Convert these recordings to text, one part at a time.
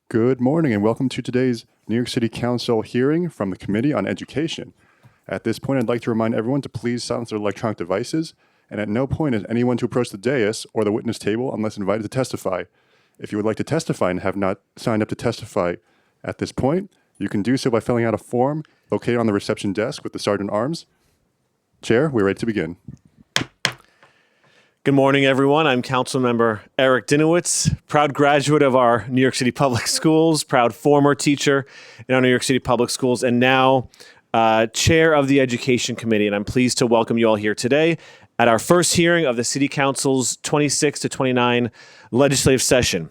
Good morning and welcome to today's New York City Council hearing from the Committee on Education. At this point, I'd like to remind everyone to please silence their electronic devices, and at no point is anyone to approach the dais or the witness table unless invited to testify. If you would like to testify and have not signed up to testify at this point, you can do so by filling out a form located on the reception desk with the Sergeant Arms. Chair, we're ready to begin. Good morning, everyone. I'm Councilmember Eric Dinowitz, proud graduate of our New York City Public Schools, proud former teacher in our New York City Public Schools, and now chair of the Education Committee. And I'm pleased to welcome you all here today at our first hearing of the City Council's 26 to 29 legislative session.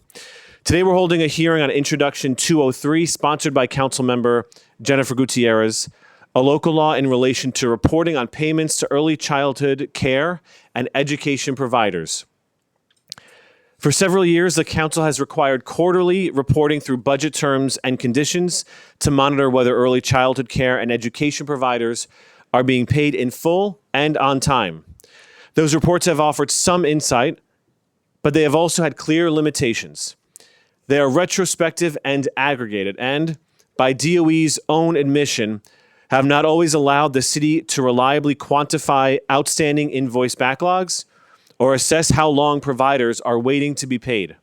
Today, we're holding a hearing on Introduction 203, sponsored by Councilmember Jennifer Gutierrez, a local law in relation to reporting on payments to early childhood care and education providers. For several years, the Council has required quarterly reporting through budget terms and conditions to monitor whether early childhood care and education providers are being paid in full and on time. Those reports have offered some insight, but they have also had clear limitations. They are retrospective and aggregated, and by DOE's own admission, have not always allowed the city to reliably quantify outstanding invoice backlogs or assess how long providers are waiting to be paid.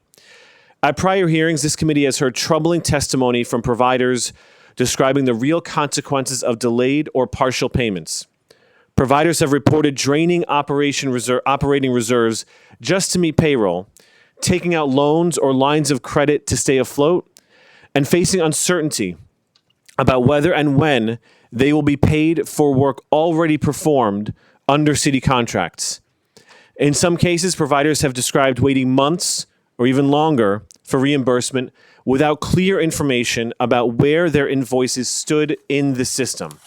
At prior hearings, this committee has heard troubling testimony from providers describing the real consequences of delayed or partial payments. Providers have reported draining operating reserves just to meet payroll, taking out loans or lines of credit to stay afloat, and facing uncertainty about whether and when they will be paid for work already performed under city contracts. In some cases, providers have described waiting months or even longer for reimbursement without clear information about where their invoices stood in the system.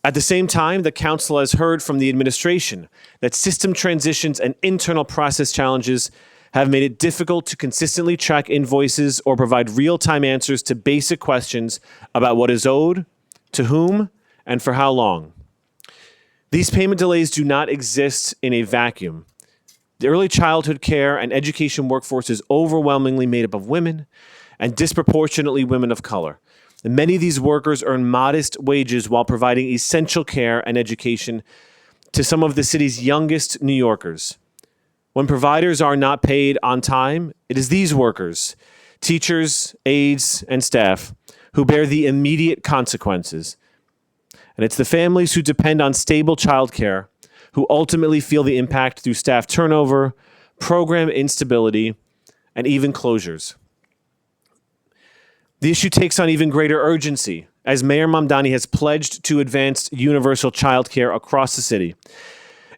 At the same time, the Council has heard from the administration that system transitions and internal process challenges have made it difficult to consistently track invoices or provide real-time answers to basic questions about what is owed, to whom, and for how long. These payment delays do not exist in a vacuum. The early childhood care and education workforce is overwhelmingly made up of women and disproportionately women of color. And many of these workers earn modest wages while providing essential care and education to some of the city's youngest New Yorkers. When providers are not paid on time, it is these workers, teachers, aides, and staff, who bear the immediate consequences. And it's the families who depend on stable childcare who ultimately feel the impact through staff turnover, program instability, and even closures. The issue takes on even greater urgency as Mayor Mamdani has pledged to advance universal childcare across the city.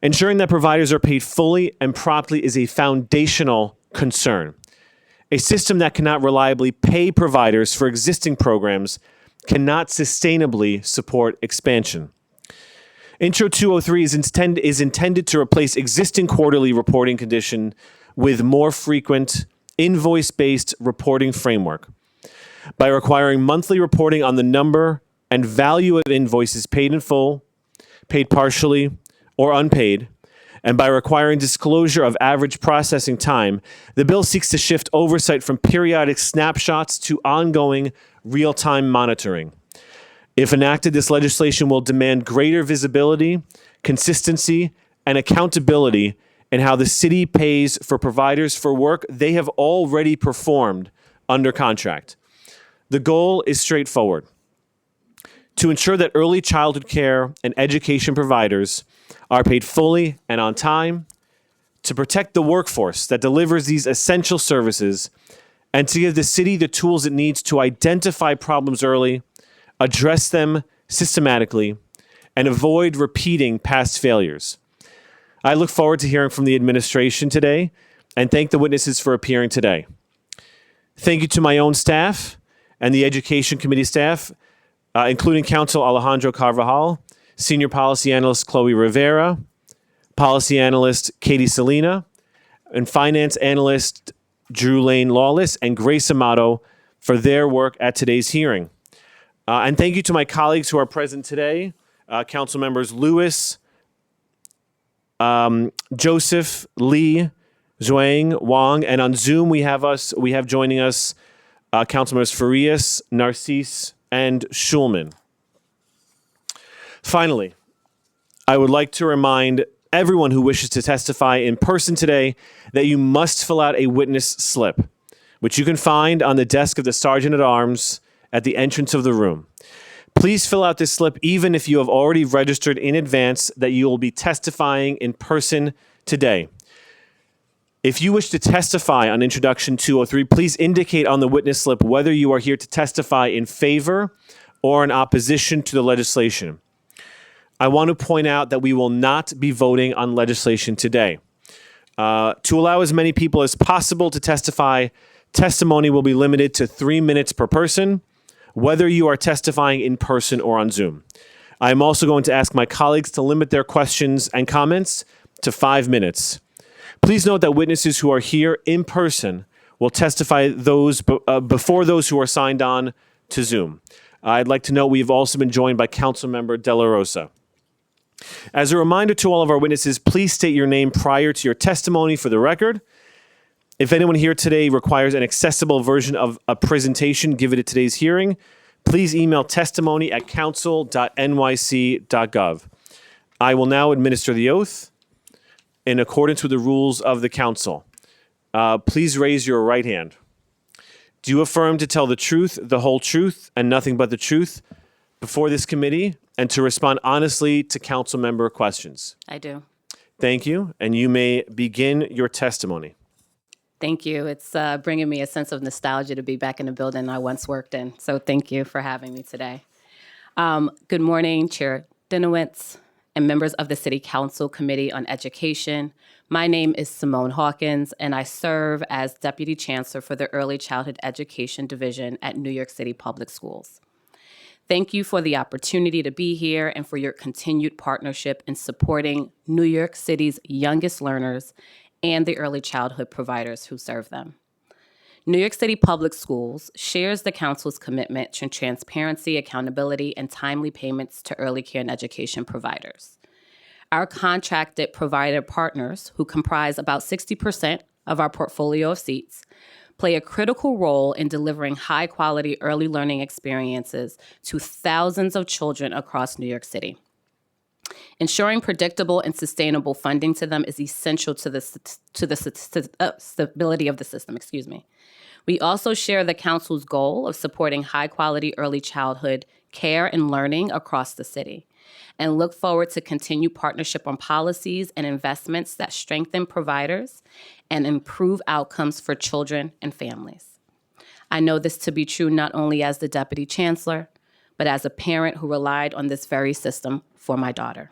Ensuring that providers are paid fully and promptly is a foundational concern. A system that cannot reliably pay providers for existing programs cannot sustainably support expansion. Intro 203 is intended to replace existing quarterly reporting condition with more frequent invoice-based reporting framework. By requiring monthly reporting on the number and value of invoices paid in full, paid partially, or unpaid, and by requiring disclosure of average processing time, the bill seeks to shift oversight from periodic snapshots to ongoing real-time monitoring. If enacted, this legislation will demand greater visibility, consistency, and accountability in how the city pays for providers for work they have already performed under contract. The goal is straightforward: to ensure that early childhood care and education providers are paid fully and on time, to protect the workforce that delivers these essential services, and to give the city the tools it needs to identify problems early, address them systematically, and avoid repeating past failures. I look forward to hearing from the administration today and thank the witnesses for appearing today. Thank you to my own staff and the Education Committee staff, including Counsel Alejandro Carvajal, Senior Policy Analyst Chloe Rivera, Policy Analyst Katie Salina, and Finance Analyst Drew Lane Lawless and Grace Amato for their work at today's hearing. And thank you to my colleagues who are present today, Council Members Lewis, Joseph, Lee, Zhuang, Wang, and on Zoom we have joining us Councilmembers Farias, Nycc, and Schulman. Finally, I would like to remind everyone who wishes to testify in person today that you must fill out a witness slip, which you can find on the desk of the Sergeant at Arms at the entrance of the room. Please fill out this slip even if you have already registered in advance that you will be testifying in person today. If you wish to testify on Introduction 203, please indicate on the witness slip whether you are here to testify in favor or in opposition to the legislation. I want to point out that we will not be voting on legislation today. To allow as many people as possible to testify, testimony will be limited to 3 minutes per person, whether you are testifying in person or on Zoom. I am also going to ask my colleagues to limit their questions and comments to 5 minutes. Please note that witnesses who are here in person will testify before those who are signed on to Zoom. I'd like to note we've also been joined by Councilmember De La Rosa. As a reminder to all of our witnesses, please state your name prior to your testimony for the record. If anyone here today requires an accessible version of a presentation given at today's hearing, please email testimony@council.nyc.gov. I will now administer the oath in accordance with the rules of the council. Please raise your right hand. Do you affirm to tell the truth, the whole truth, and nothing but the truth before this committee, and to respond honestly to council member questions? I do. Thank you, and you may begin your testimony. Thank you. It's bringing me a sense of nostalgia to be back in the building I once worked in. So thank you for having me today. Good morning, Chair Dinowitz and members of the City Council Committee on Education. My name is Simone Hawkins, and I serve as Deputy Chancellor for the Early Childhood Education Division at New York City Public Schools. Thank you for the opportunity to be here and for your continued partnership in supporting New York City's youngest learners and the early childhood providers who serve them. New York City Public Schools shares the Council's commitment to transparency, accountability, and timely payments to early care and education providers. Our contracted provider partners, who comprise about 60% of our portfolio of seats, play a critical role in delivering high-quality early learning experiences to thousands of children across New York City. Ensuring predictable and sustainable funding to them is essential to the stability of the system. We also share the Council's goal of supporting high-quality early childhood care and learning across the city, and look forward to continued partnership on policies and investments that strengthen providers and improve outcomes for children and families. I know this to be true not only as the Deputy Chancellor, but as a parent who relied on this very system for my daughter.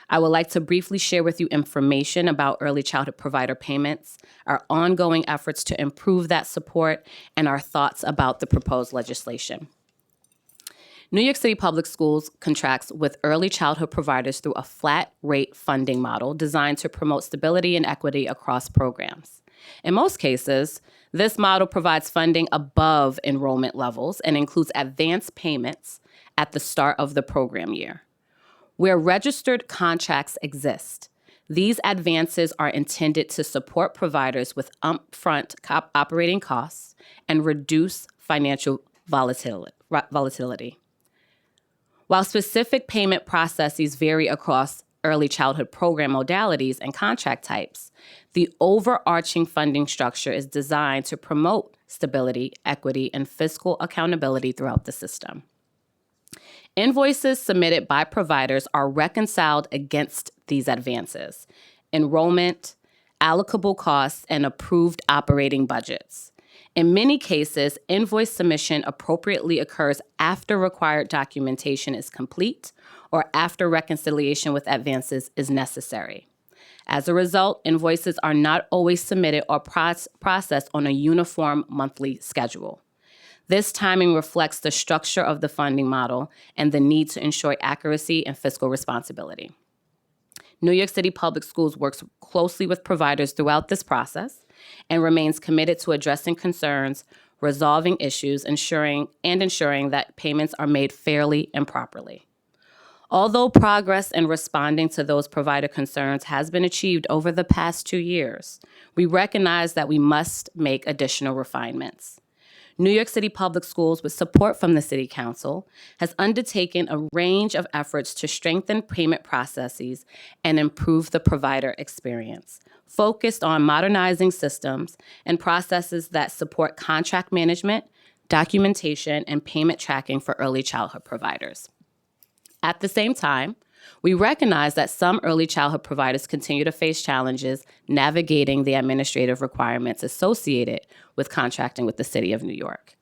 I would like to briefly share with you information about early childhood provider payments, our ongoing efforts to improve that support, and our thoughts about the proposed legislation. New York City Public Schools contracts with early childhood providers through a flat rate funding model designed to promote stability and equity across programs. In most cases, this model provides funding above enrollment levels and includes advance payments at the start of the program year. Where registered contracts exist, these advances are intended to support providers with upfront operating costs and reduce financial volatility. While specific payment processes vary across early childhood program modalities and contract types, the overarching funding structure is designed to promote stability, equity, and fiscal accountability throughout the system. Invoices submitted by providers are reconciled against these advances, enrollment, allocable costs, and approved operating budgets. In many cases, invoice submission appropriately occurs after required documentation is complete or after reconciliation with advances is necessary. As a result, invoices are not always submitted or processed on a uniform monthly schedule. This timing reflects the structure of the funding model and the need to ensure accuracy and fiscal responsibility. New York City Public Schools works closely with providers throughout this process and remains committed to addressing concerns, resolving issues, ensuring that payments are made fairly and properly. Although progress in responding to those provider concerns has been achieved over the past 2 years, we recognize that we must make additional refinements. New York City Public Schools, with support from the City Council, has undertaken a range of efforts to strengthen payment processes and improve the provider experience, focused on modernizing systems and processes that support contract management, documentation, and payment tracking for early childhood providers. At the same time, we recognize that some early childhood providers continue to face challenges navigating the administrative requirements associated with contracting with the City of New York.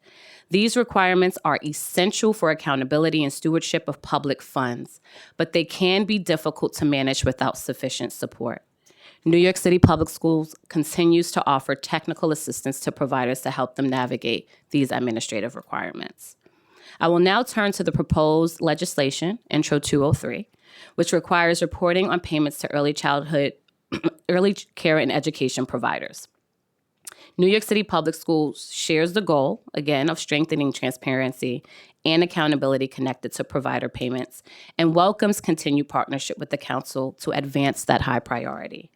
These requirements are essential for accountability and stewardship of public funds, but they can be difficult to manage without sufficient support. New York City Public Schools continues to offer technical assistance to providers to help them navigate these administrative requirements. I will now turn to the proposed legislation, Intro 203, which requires reporting on payments to early childhood, early care and education providers. New York City Public Schools shares the goal, again, of strengthening transparency and accountability connected to provider payments and welcomes continued partnership with the Council to advance that high priority.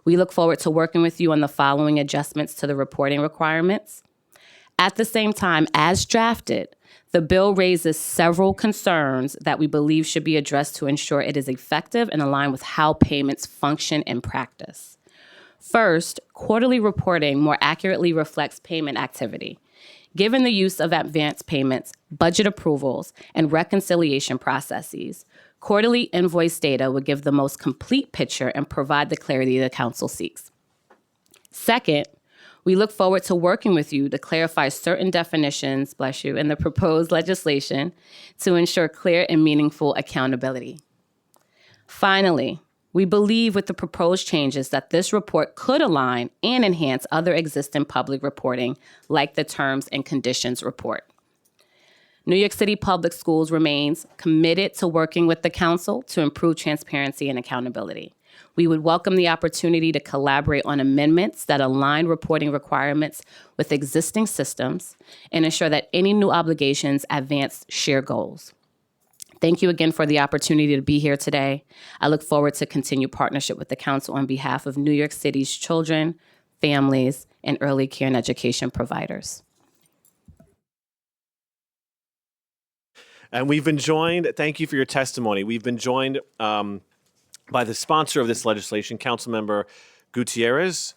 We look forward to working with you on the following adjustments to the reporting requirements. At the same time, as drafted, the bill raises several concerns that we believe should be addressed to ensure it is effective and aligned with how payments function in practice. First, quarterly reporting more accurately reflects payment activity. Given the use of advance payments, budget approvals, and reconciliation processes, quarterly invoice data would give the most complete picture and provide the clarity the Council seeks. Second, we look forward to working with you to clarify certain definitions, bless you, in the proposed legislation to ensure clear and meaningful accountability. Finally, we believe with the proposed changes that this report could align and enhance other existing public reporting, like the Terms and Conditions report. New York City Public Schools remains committed to working with the Council to improve transparency and accountability. We would welcome the opportunity to collaborate on amendments that align reporting requirements with existing systems and ensure that any new obligations advance shared goals. Thank you again for the opportunity to be here today. I look forward to continued partnership with the Council on behalf of New York City's children, families, and early care and education providers. And we've been joined, thank you for your testimony. We've been joined by the sponsor of this legislation, Councilmember Gutierrez,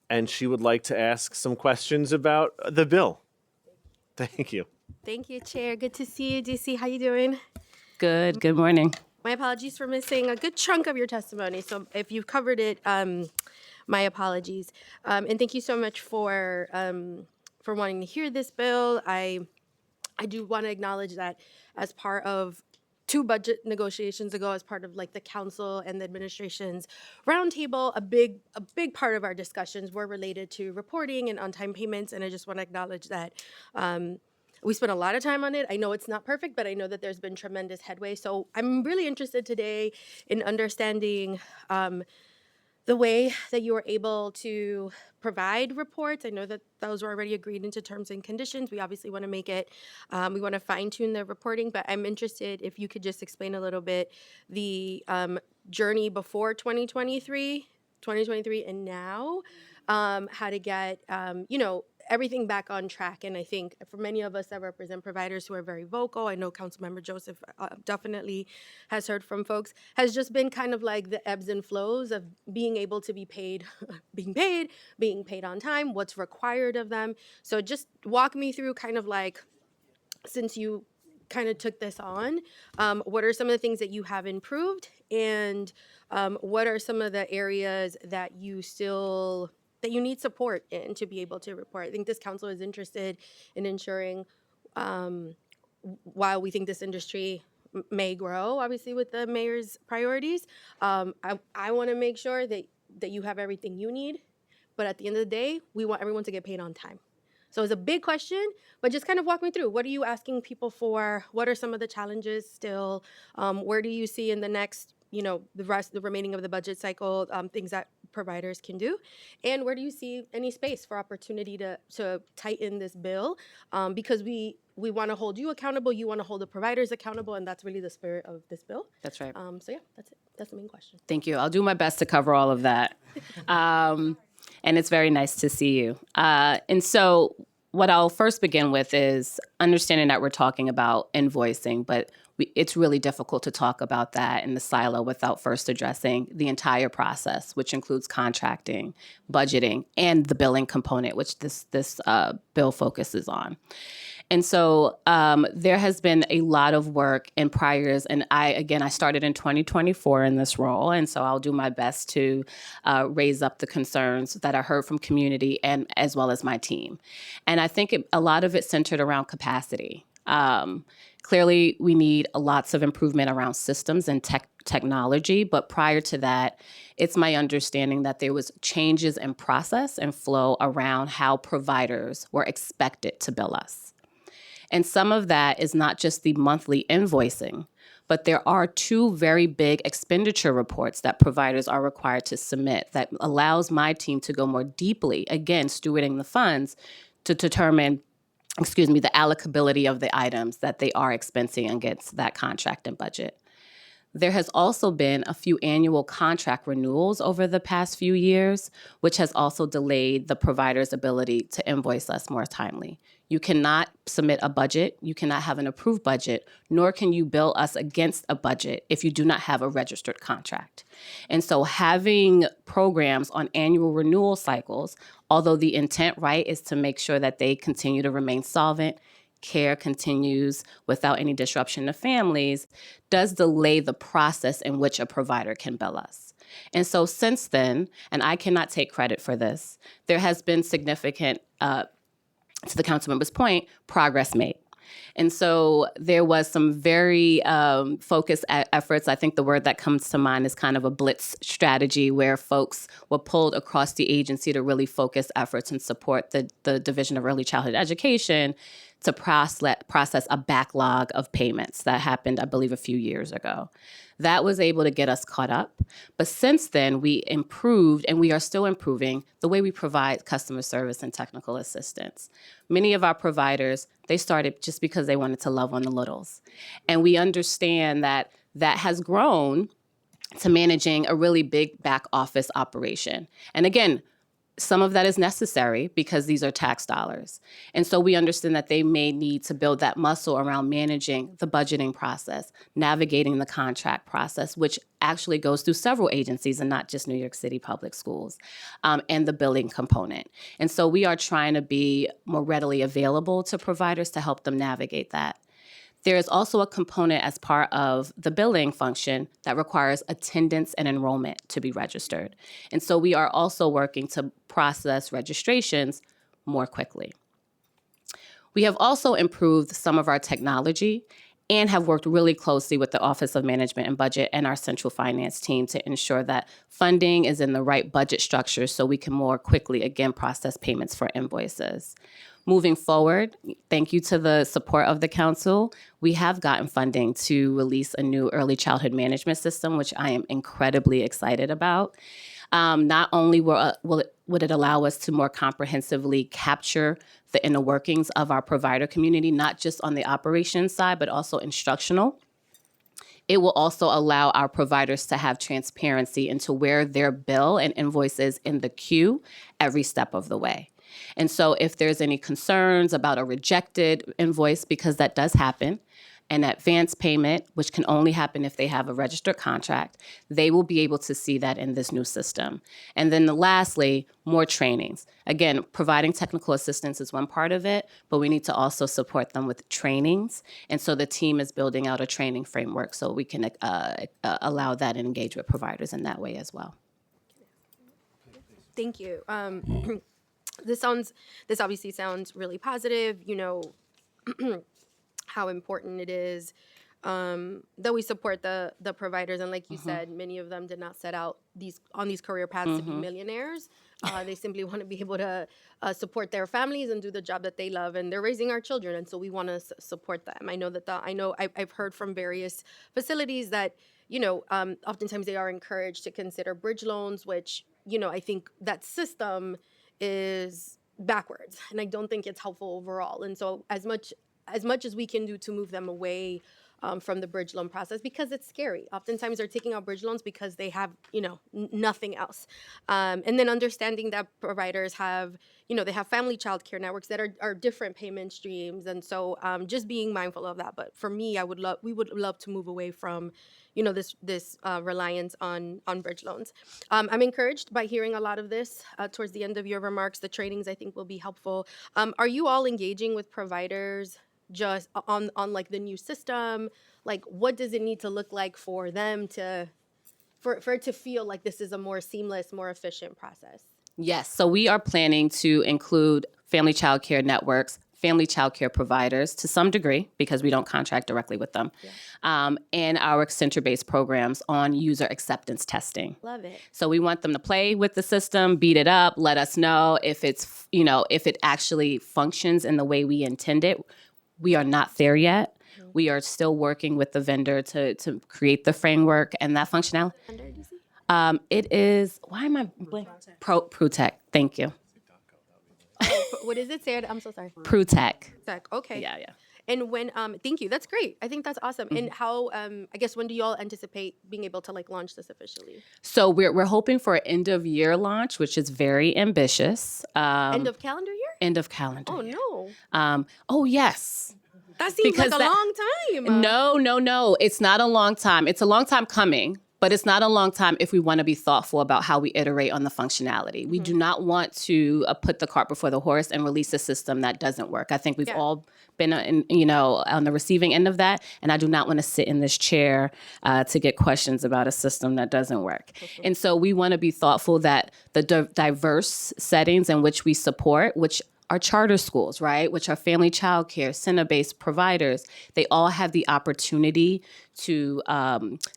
and she would like to ask some questions about the bill. Thank you. Thank you, Chair. Good to see you, DC. How you doing? Good morning. My apologies for missing a good chunk of your testimony. So if you've covered it, my apologies. And thank you so much for wanting to hear this bill. I do want to acknowledge that as part of two budget negotiations ago, as part of like the council and the administration's roundtable, a big part of our discussions were related to reporting and on-time payments. And I just want to acknowledge that we spent a lot of time on it. I know it's not perfect, but I know that there's been tremendous headway. So I'm really interested today in understanding the way that you were able to provide reports. I know that those were already agreed into terms and conditions. We obviously want to make it, we want to fine tune the reporting, but I'm interested if you could just explain a little bit the journey before 2023 and now, how to get, everything back on track. And I think for many of us that represent providers who are very vocal, I know Councilmember Joseph definitely has heard from folks, has just been kind of like the ebbs and flows of being able to be paid, being paid on time, what's required of them. So just walk me through kind of like, since you kind of took this on, what are some of the things that you have improved, and what are some of the areas that you still that you need support in to be able to report? I think this council is interested in ensuring, while we think this industry may grow, obviously with the mayor's priorities, I want to make sure that you have everything you need. But at the end of the day, we want everyone to get paid on time. So it's a big question, but just kind of walk me through. What are you asking people for? What are some of the challenges still? Where do you see in the next, the remaining of the budget cycle, things that providers can do? And where do you see any space for opportunity to tighten this bill? Because we want to hold you accountable, you want to hold the providers accountable, and that's really the spirit of this bill. That's right. So yeah, that's it. That's the main question. Thank you. I'll do my best to cover all of that. And it's very nice to see you. And so what I'll first begin with is understanding that we're talking about invoicing, but it's really difficult to talk about that in the silo without first addressing the entire process, which includes contracting, budgeting, and the billing component, which this bill focuses on. And so there has been a lot of work in prior years. And I started in 2024 in this role. And so I'll do my best to raise up the concerns that I heard from community and as well as my team. And I think a lot of it centered around capacity. Clearly, we need lots of improvement around systems and technology. But prior to that, it's my understanding that there was changes in process and flow around how providers were expected to bill us. And some of that is not just the monthly invoicing, but there are two very big expenditure reports that providers are required to submit that allows my team to go more deeply, again, stewarding the funds to determine, the allocability of the items that they are expensing against that contract and budget. There has also been a few annual contract renewals over the past few years, which has also delayed the provider's ability to invoice us more timely. You cannot submit a budget, you cannot have an approved budget, nor can you bill us against a budget if you do not have a registered contract. And so having programs on annual renewal cycles, although the intent, right, is to make sure that they continue to remain solvent, care continues without any disruption to families, does delay the process in which a provider can bill us. And so since then, and I cannot take credit for this, there has been significant, to the council member's point, progress made. And so there was some very focused efforts. I think the word that comes to mind is kind of a blitz strategy where folks were pulled across the agency to really focus efforts and support the Division of Early Childhood Education to process a backlog of payments that happened, I believe, a few years ago. That was able to get us caught up. But since then, we improved, and we are still improving, the way we provide customer service and technical assistance. Many of our providers, they started just because they wanted to love on the littles. And we understand that that has grown to managing a really big back office operation. And again, some of that is necessary because these are tax dollars. And so we understand that they may need to build that muscle around managing the budgeting process, navigating the contract process, which actually goes through several agencies and not just New York City Public Schools, and the billing component. And so we are trying to be more readily available to providers to help them navigate that. There is also a component as part of the billing function that requires attendance and enrollment to be registered. And so we are also working to process registrations more quickly. We have also improved some of our technology and have worked really closely with the Office of Management and Budget and our central finance team to ensure that funding is in the right budget structure so we can more quickly, again, process payments for invoices. Moving forward, thank you to the support of the council, we have gotten funding to release a new early childhood management system, which I am incredibly excited about. Not only would it allow us to more comprehensively capture the inner workings of our provider community, not just on the operations side, but also instructional. It will also allow our providers to have transparency into where their bill and invoice is in the queue every step of the way. And so if there's any concerns about a rejected invoice, because that does happen, an advance payment, which can only happen if they have a registered contract, they will be able to see that in this new system. And then lastly, more trainings. Again, providing technical assistance is one part of it, but we need to also support them with trainings. And so the team is building out a training framework so we can allow that and engage with providers in that way as well. Thank you. This obviously sounds really positive. You know, how important it is that we support the providers, and like you said, many of them did not set out on these career paths to be millionaires. They simply want to be able to support their families and do the job that they love, and they're raising our children, and so we want to support them. I know that I've heard from various facilities that oftentimes they are encouraged to consider bridge loans, which I think that system is backwards, and I don't think it's helpful overall. And so as much as we can do to move them away from the bridge loan process because it's scary. Oftentimes they're taking out bridge loans because they have, nothing else. And then understanding that providers have, they have family child care networks that are different payment streams. And so just being mindful of that. But for me, we would love to move away from, this reliance on bridge loans. I'm encouraged by hearing a lot of this towards the end of your remarks. The trainings I think will be helpful. Are you all engaging with providers just on like the new system? Like, what does it need to look like for them for it to feel like this is a more seamless, more efficient process? Yes, so we are planning to include family child care networks, family child care providers to some degree, because we don't contract directly with them, and our center-based programs on user acceptance testing. Love it. So we want them to play with the system, beat it up, let us know if it's, if it actually functions in the way we intend it. We are not there yet. We are still working with the vendor to create the framework and that functionality. It is, why am I blank? PruTech. Thank you. What is it? Say it. I'm so sorry. PruTech. Okay. Yeah. And when, thank you. That's great. I think that's awesome. And how, I guess, when do you all anticipate being able to launch this officially? So we're hoping for an end of year launch, which is very ambitious. End of calendar year? End of calendar. Oh, year. no. Oh, yes. That seems Because like a long time. No. It's not a long time. It's a long time coming, but it's not a long time if we want to be thoughtful about how we iterate on the functionality. We do not want to put the cart before the horse and release a system that doesn't work. I think we've all been, on the receiving end of that, and I do not want to sit in this chair to get questions about a system that doesn't work. And so we want to be thoughtful that the diverse settings in which we support, which are charter schools, right, which are family child care, center-based providers, they all have the opportunity to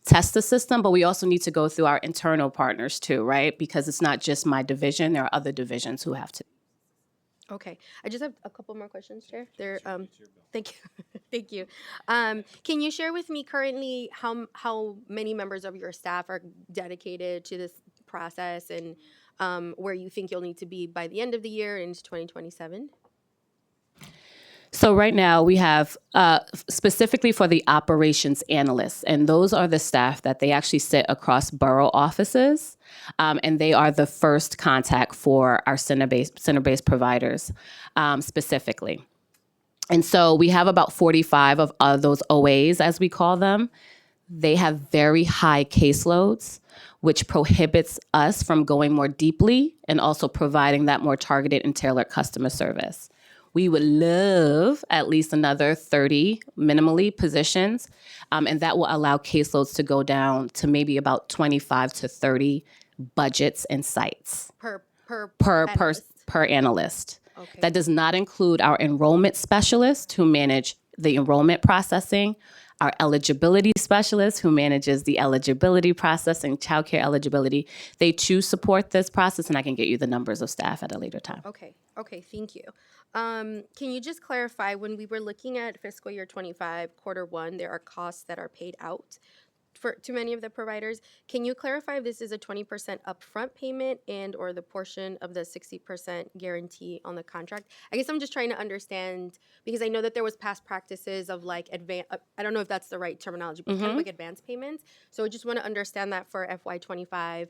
test the system, but we also need to go through our internal partners too, right? Because it's not just my division, there are other divisions who have to. Okay. I just have a couple more questions, Chair. Thank you. Thank you. Can you share with me currently how many members of your staff are dedicated to this process and where you think you'll need to be by the end of the year into 2027? So right now we have specifically for the operations analysts, and those are the staff that they actually sit across borough offices, and they are the first contact for our center-based providers specifically. And so we have about 45 of those OAs, as we call them. They have very high caseloads, which prohibits us from going more deeply and also providing that more targeted and tailored customer service. We would love at least another 30 minimally positions, and that will allow caseloads to go down to maybe about 25 to 30 budgets and sites Per analyst. Okay. That does not include our enrollment specialists who manage the enrollment processing, our eligibility specialist who manages the eligibility processing, childcare eligibility. They too support this process, and I can get you the numbers of staff at a later time. Okay, thank you. Can you just clarify, when we were looking at fiscal year 25, quarter one, there are costs that are paid out to many of the providers. Can you clarify if this is a 20% upfront payment and or the portion of the 60% guarantee on the contract? I guess I'm just trying to understand, because I know that there was past practices of like I don't know if that's the right terminology, but kind of like advance payments. So I just want to understand that for FY25,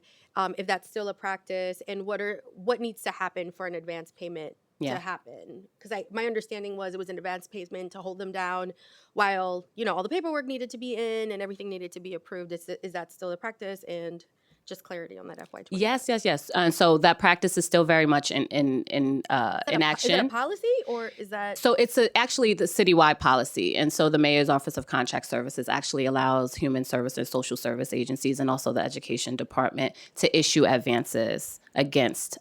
if that's still a practice, and what needs to happen for an advance payment to happen, because my understanding was it was an advance payment to hold them down while all the paperwork needed to be in and everything needed to be approved. Is that still a practice? And just clarity on that FY20. Yes. And so that practice is still very much in action. Is it a policy, or is that? So it's actually the citywide policy. And so the Mayor's Office of Contract Services actually allows human service and social service agencies and also the education department to issue advances against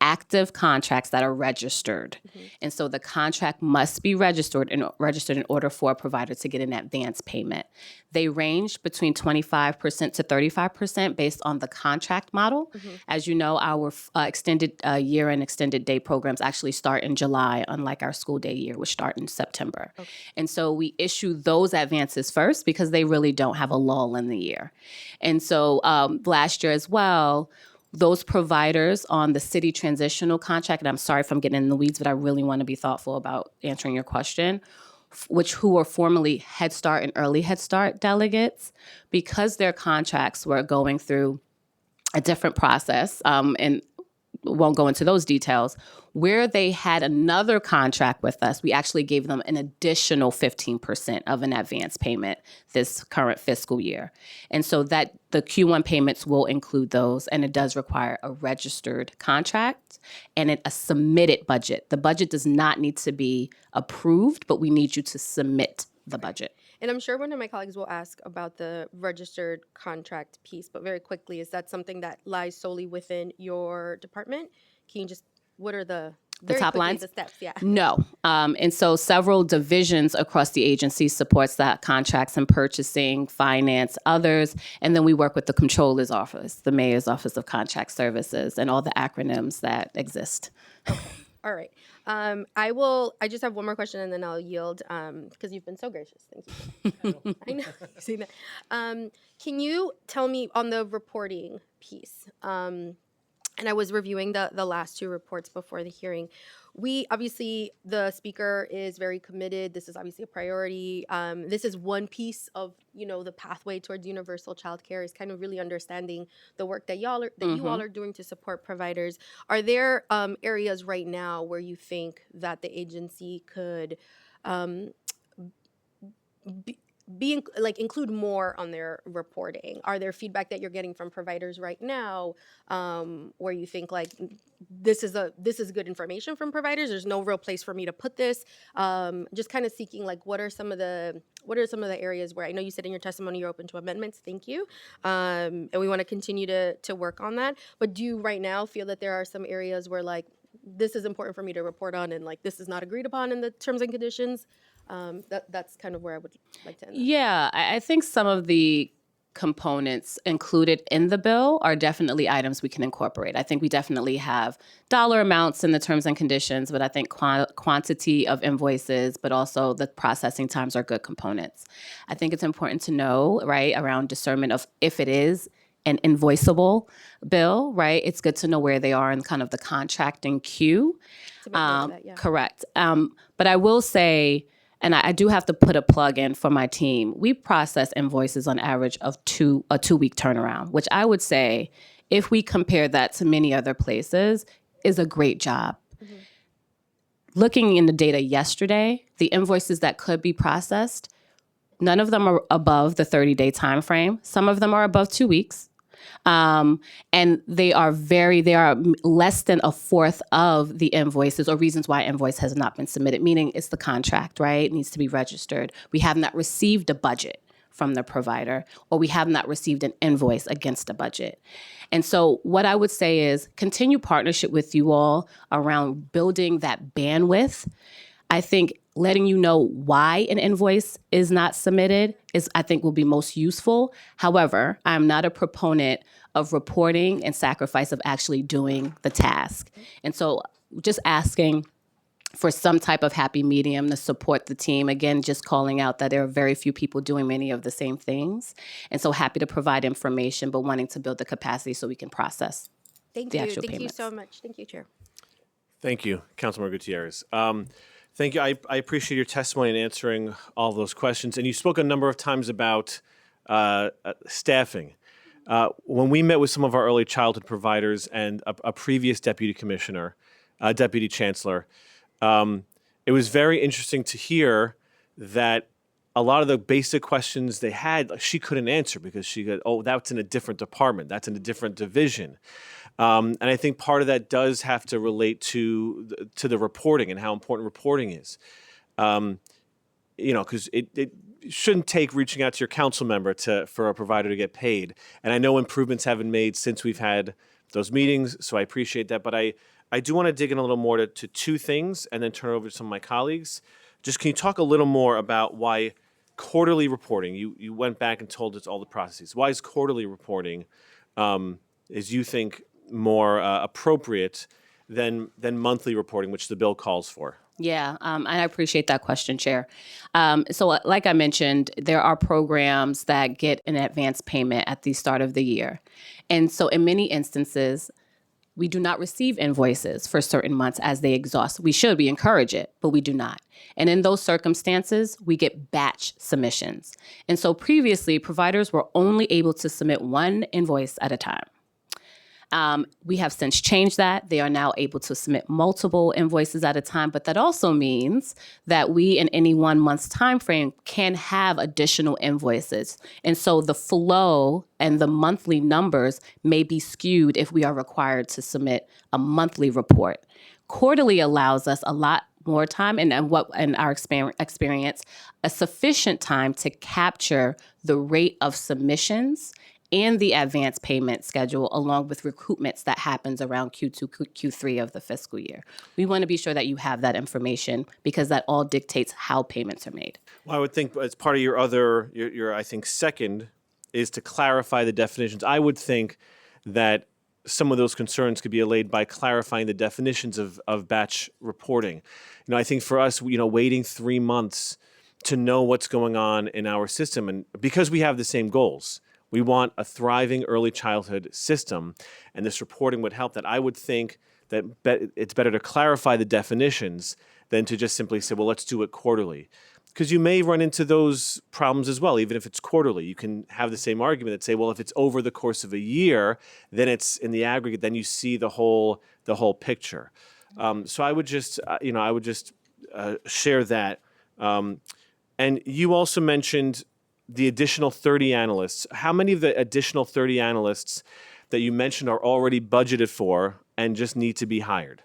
active contracts that are registered. And so the contract must be registered in order for a provider to get an advance payment. They range between 25% to 35% based on the contract model. As you know, our extended year and extended day programs actually start in July, unlike our school day year, which start in September. And so we issue those advances first because they really don't have a lull in the year. And so last year as well, those providers on the city transitional contract, and I'm sorry if I'm getting in the weeds, but I really want to be thoughtful about answering your question. who were formerly Head Start and Early Head Start delegates, because their contracts were going through a different process, and won't go into those details, where they had another contract with us, we actually gave them an additional 15% of an advance payment this current fiscal year. And so that the Q1 payments will include those, and it does require a registered contract and a submitted budget. The budget does not need to be approved, but we need you to submit the budget. And I'm sure one of my colleagues will ask about the registered contract piece, but very quickly, is that something that lies solely within your department? Can you just, what are the very top quickly, lines? the steps? Yeah. No. And so several divisions across the agency supports that: contracts and purchasing, finance, others. And then we work with the controller's office, the mayor's office of contract services, and all the acronyms that exist. All right. I just have one more question and then I'll yield because you've been so gracious. Thank you. I know. You see that. Can you tell me on the reporting piece? And I was reviewing the last two reports before the hearing. We obviously, the speaker is very committed. This is obviously a priority. This is one piece of, the pathway towards universal childcare, is kind of really understanding the work that you all are doing to support providers. Are there areas right now where you think that the agency could include more on their reporting? Are there feedback that you're getting from providers right now where you think this is good information from providers? There's no real place for me to put this. Just kind of seeking what are some of the areas where I know you said in your testimony you're open to amendments. Thank you, and we want to continue to work on that. But do you right now feel that there are some areas where this is important for me to report on and this is not agreed upon in the terms and conditions? That's kind of where I would like to end that. Yeah, I think some of the components included in the bill are definitely items we can incorporate. I think we definitely have dollar amounts in the terms and conditions, but I think quantity of invoices, but also the processing times are good components. I think it's important to know, right, around discernment of if it is an invoiceable bill, right? It's good to know where they are in kind of the contracting queue. To make note of that, yeah. Correct. But I will say, and I do have to put a plug in for my team, we process invoices on average of a 2-week turnaround, which I would say, if we compare that to many other places, is a great job. Mm-hmm. Looking in the data yesterday, the invoices that could be processed, none of them are above the 30-day time frame. Some of them are above 2 weeks. And they are less than a fourth of the invoices or reasons why invoice has not been submitted, meaning it's the contract, right? It needs to be registered. We have not received a budget from the provider, or we have not received an invoice against a budget. And so what I would say is continue partnership with you all around building that bandwidth. I think letting you know why an invoice is not submitted I think will be most useful. However, I'm not a proponent of reporting and sacrifice of actually doing the task. And so just asking for some type of happy medium to support the team. Again, just calling out that there are very few people doing many of the same things. And so happy to provide information, but wanting to build the capacity so we can process the actual payments. Thank you so much. Thank you, Chair. Thank you, Councilmember Gutierrez. Thank you. I appreciate your testimony and answering all those questions. And you spoke a number of times about staffing. When we met with some of our early childhood providers and a previous deputy commissioner, deputy chancellor, it was very interesting to hear that a lot of the basic questions they had, she couldn't answer because she got, that's in a different department, that's in a different division. And I think part of that does have to relate to the reporting and how important reporting is. Because it shouldn't take reaching out to your council member for a provider to get paid. And I know improvements have been made since we've had those meetings, so I appreciate that. But I do want to dig in a little more to two things and then turn it over to some of my colleagues. Just can you talk a little more about why quarterly reporting, you went back and told us all the processes. Why is quarterly reporting, as you think, more appropriate than monthly reporting, which the bill calls for? Yeah, and I appreciate that question, Chair. So like I mentioned, there are programs that get an advance payment at the start of the year. And so in many instances, we do not receive invoices for certain months as they exhaust. We should, we encourage it, but we do not. And in those circumstances, we get batch submissions. And so previously, providers were only able to submit one invoice at a time. We have since changed that. They are now able to submit multiple invoices at a time, but that also means that we, in any 1 month's time frame, can have additional invoices. And so the flow and the monthly numbers may be skewed if we are required to submit a monthly report. Quarterly allows us a lot more time, and what in our experience, a sufficient time to capture the rate of submissions and the advance payment schedule, along with recoupments that happens around Q2, Q3 of the fiscal year. We want to be sure that you have that information because that all dictates how payments are made. Well, I would think as part of your other, your I think second is to clarify the definitions. I would think that some of those concerns could be allayed by clarifying the definitions of batch reporting. I think for us, waiting 3 months to know what's going on in our system, and because we have the same goals, we want a thriving early childhood system, and this reporting would help that. I would think that it's better to clarify the definitions than to just simply say, well, let's do it quarterly. Because you may run into those problems as well, even if it's quarterly. You can have the same argument that say, well, if it's over the course of a year, then it's in the aggregate, then you see the whole picture. So I would just, share that. And you also mentioned the additional 30 analysts. How many of the additional 30 analysts that you mentioned are already budgeted for and just need to be hired?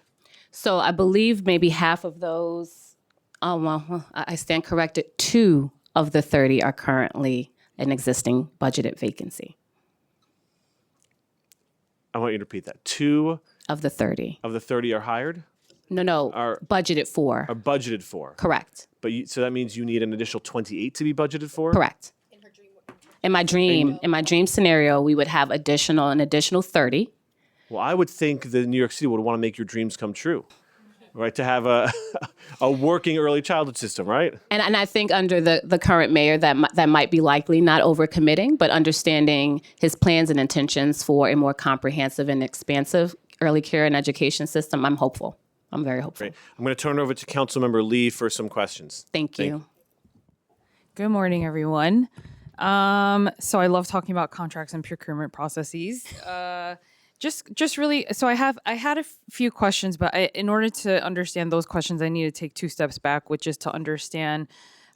So I believe maybe half of those, I stand corrected, 2 of the 30 are currently an existing budgeted vacancy. I want you to repeat that. 2 of the 30. Of the 30 are hired? No, budgeted for. Are budgeted for. Correct. But so that means you need an additional 28 to be budgeted for? Correct. In my dream scenario, we would have an additional 30. Well, I would think that New York City would want to make your dreams come true, right? To have a working early childhood system, right? And I think under the current mayor that might be likely, not overcommitting, but understanding his plans and intentions for a more comprehensive and expansive early care and education system. I'm hopeful. I'm very hopeful. Great. I'm going to turn it over to Councilmember Lee for some questions. Thank you. Good morning, everyone. So I love talking about contracts and procurement processes. Just really, so I had a few questions, but in order to understand those questions, I need to take 2 steps back, which is to understand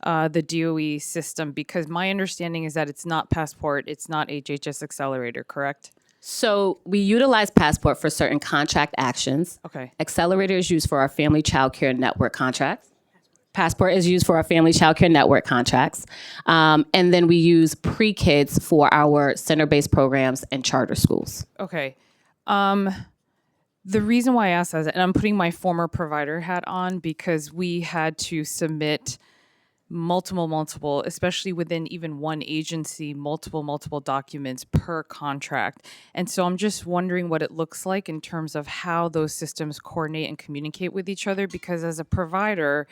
the DOE system, because my understanding is that it's not Passport, it's not HHS Accelerator, correct? So we utilize Passport for certain contract actions. Okay. Accelerator is used for our family child care network contracts. Passport is used for our family child care network contracts. And then we use pre-kids for our center-based programs and charter schools. Okay. The reason why I asked that, and I'm putting my former provider hat on, because we had to submit multiple, especially within even one agency, multiple documents per contract. And so I'm just wondering what it looks like in terms of how those systems coordinate and communicate with each other, because as a provider,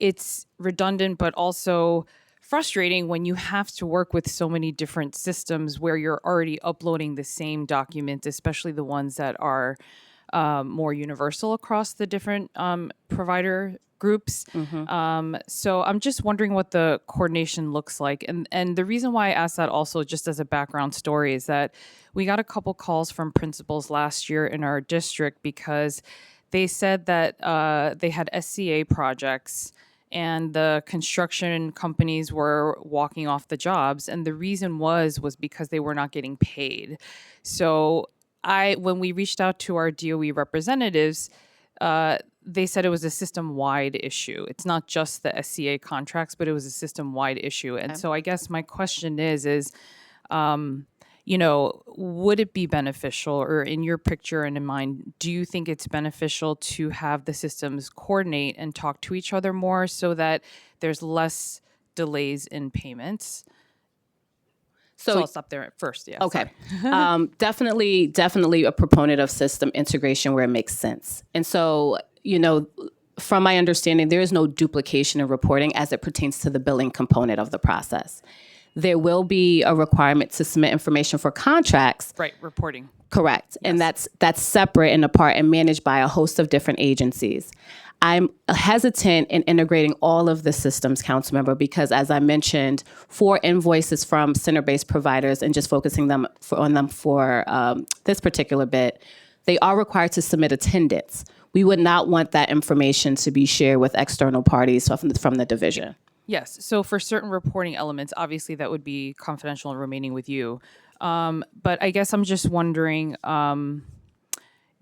it's redundant, but also frustrating when you have to work with so many different systems where you're already uploading the same document, especially the ones that are more universal across the different provider groups. So I'm just wondering what the coordination looks like. And the reason why I asked that also, just as a background story, is that we got a couple calls from principals last year in our district because they said that they had SCA projects and the construction companies were walking off the jobs. And the reason was because they were not getting paid. So when we reached out to our DOE representatives, they said it was a system-wide issue. It's not just the SCA contracts, but it was a system-wide issue. And so I guess my question is, would it be beneficial, or in your picture and in mine, do you think it's beneficial to have the systems coordinate and talk to each other more so that there's less delays in payments? So I'll stop there at first. Yeah. Okay. Definitely a proponent of system integration where it makes sense. And so, from my understanding, there is no duplication of reporting as it pertains to the billing component of the process. There will be a requirement to submit information for contracts. Right, reporting. Correct. And that's separate and apart and managed by a host of different agencies. I'm hesitant in integrating all of the systems, Councilmember, because as I mentioned, for invoices from center-based providers and just focusing on them for this particular bit, they are required to submit attendance. We would not want that information to be shared with external parties from the division. Yes. So for certain reporting elements, obviously that would be confidential and remaining with you. But I guess I'm just wondering,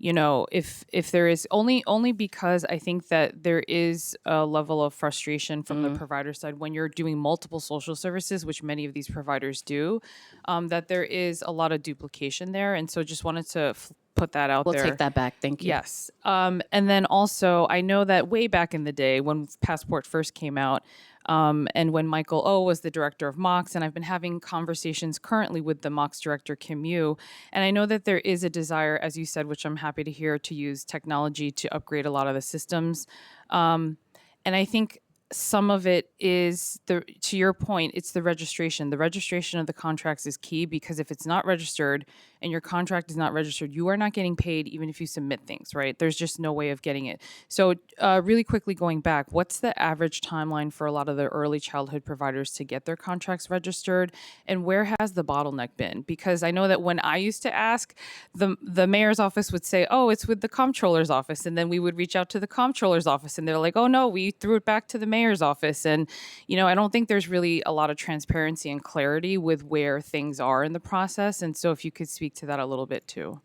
if there is only because I think that there is a level of frustration from the provider side when you're doing multiple social services, which many of these providers do, that there is a lot of duplication there. And so just wanted to put that out We'll there. take that back. Thank you. Yes. And then also, I know that way back in the day when Passport first came out, and when Michael O was the director of MOX, and I've been having conversations currently with the MOX director, Kim Yu, and I know that there is a desire, as you said, which I'm happy to hear, to use technology to upgrade a lot of the systems. And I think some of it is, to your point, it's the registration. The registration of the contracts is key, because if it's not registered and your contract is not registered, you are not getting paid even if you submit things, right? There's just no way of getting it. So really quickly going back, what's the average timeline for a lot of the early childhood providers to get their contracts registered? And where has the bottleneck been? Because I know that when I used to ask, the mayor's office would say, oh, it's with the comptroller's office. And then we would reach out to the comptroller's office and they're like, oh no, we threw it back to the mayor's office. And, I don't think there's really a lot of transparency and clarity with where things are in the process. And so if you could speak to that a little bit too.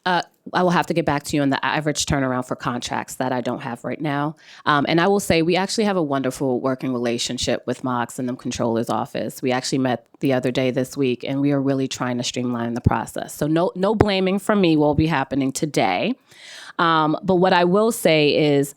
I will have to get back to you on the average turnaround for contracts. That I don't have right now. And I will say we actually have a wonderful working relationship with MOX and the controller's office. We actually met the other day this week, and we are really trying to streamline the process. So no blaming from me will be happening today. But what I will say is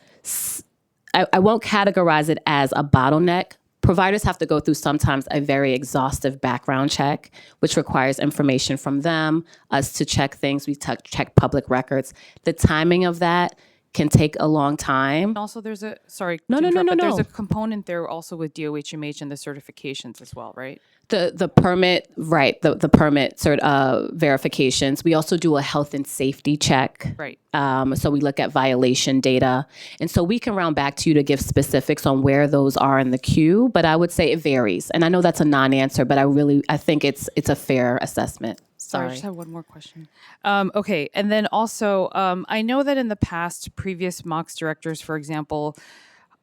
I won't categorize it as a bottleneck. Providers have to go through sometimes a very exhaustive background check, which requires information from them, us to check things. We check public records. The timing of that can take a long time. Also, there's a, sorry. No. There's a component there also with DOHMH and the certifications as well, right? The permit, right, the permit verifications. We also do a health and safety check. Right. So we look at violation data. And so we can round back to you to give specifics on where those are in the queue, but I would say it varies. And I know that's a non-answer, but I think it's a fair assessment. Sorry, I just have one more question. Okay, and then also, I know that in the past, previous MOX directors, for example,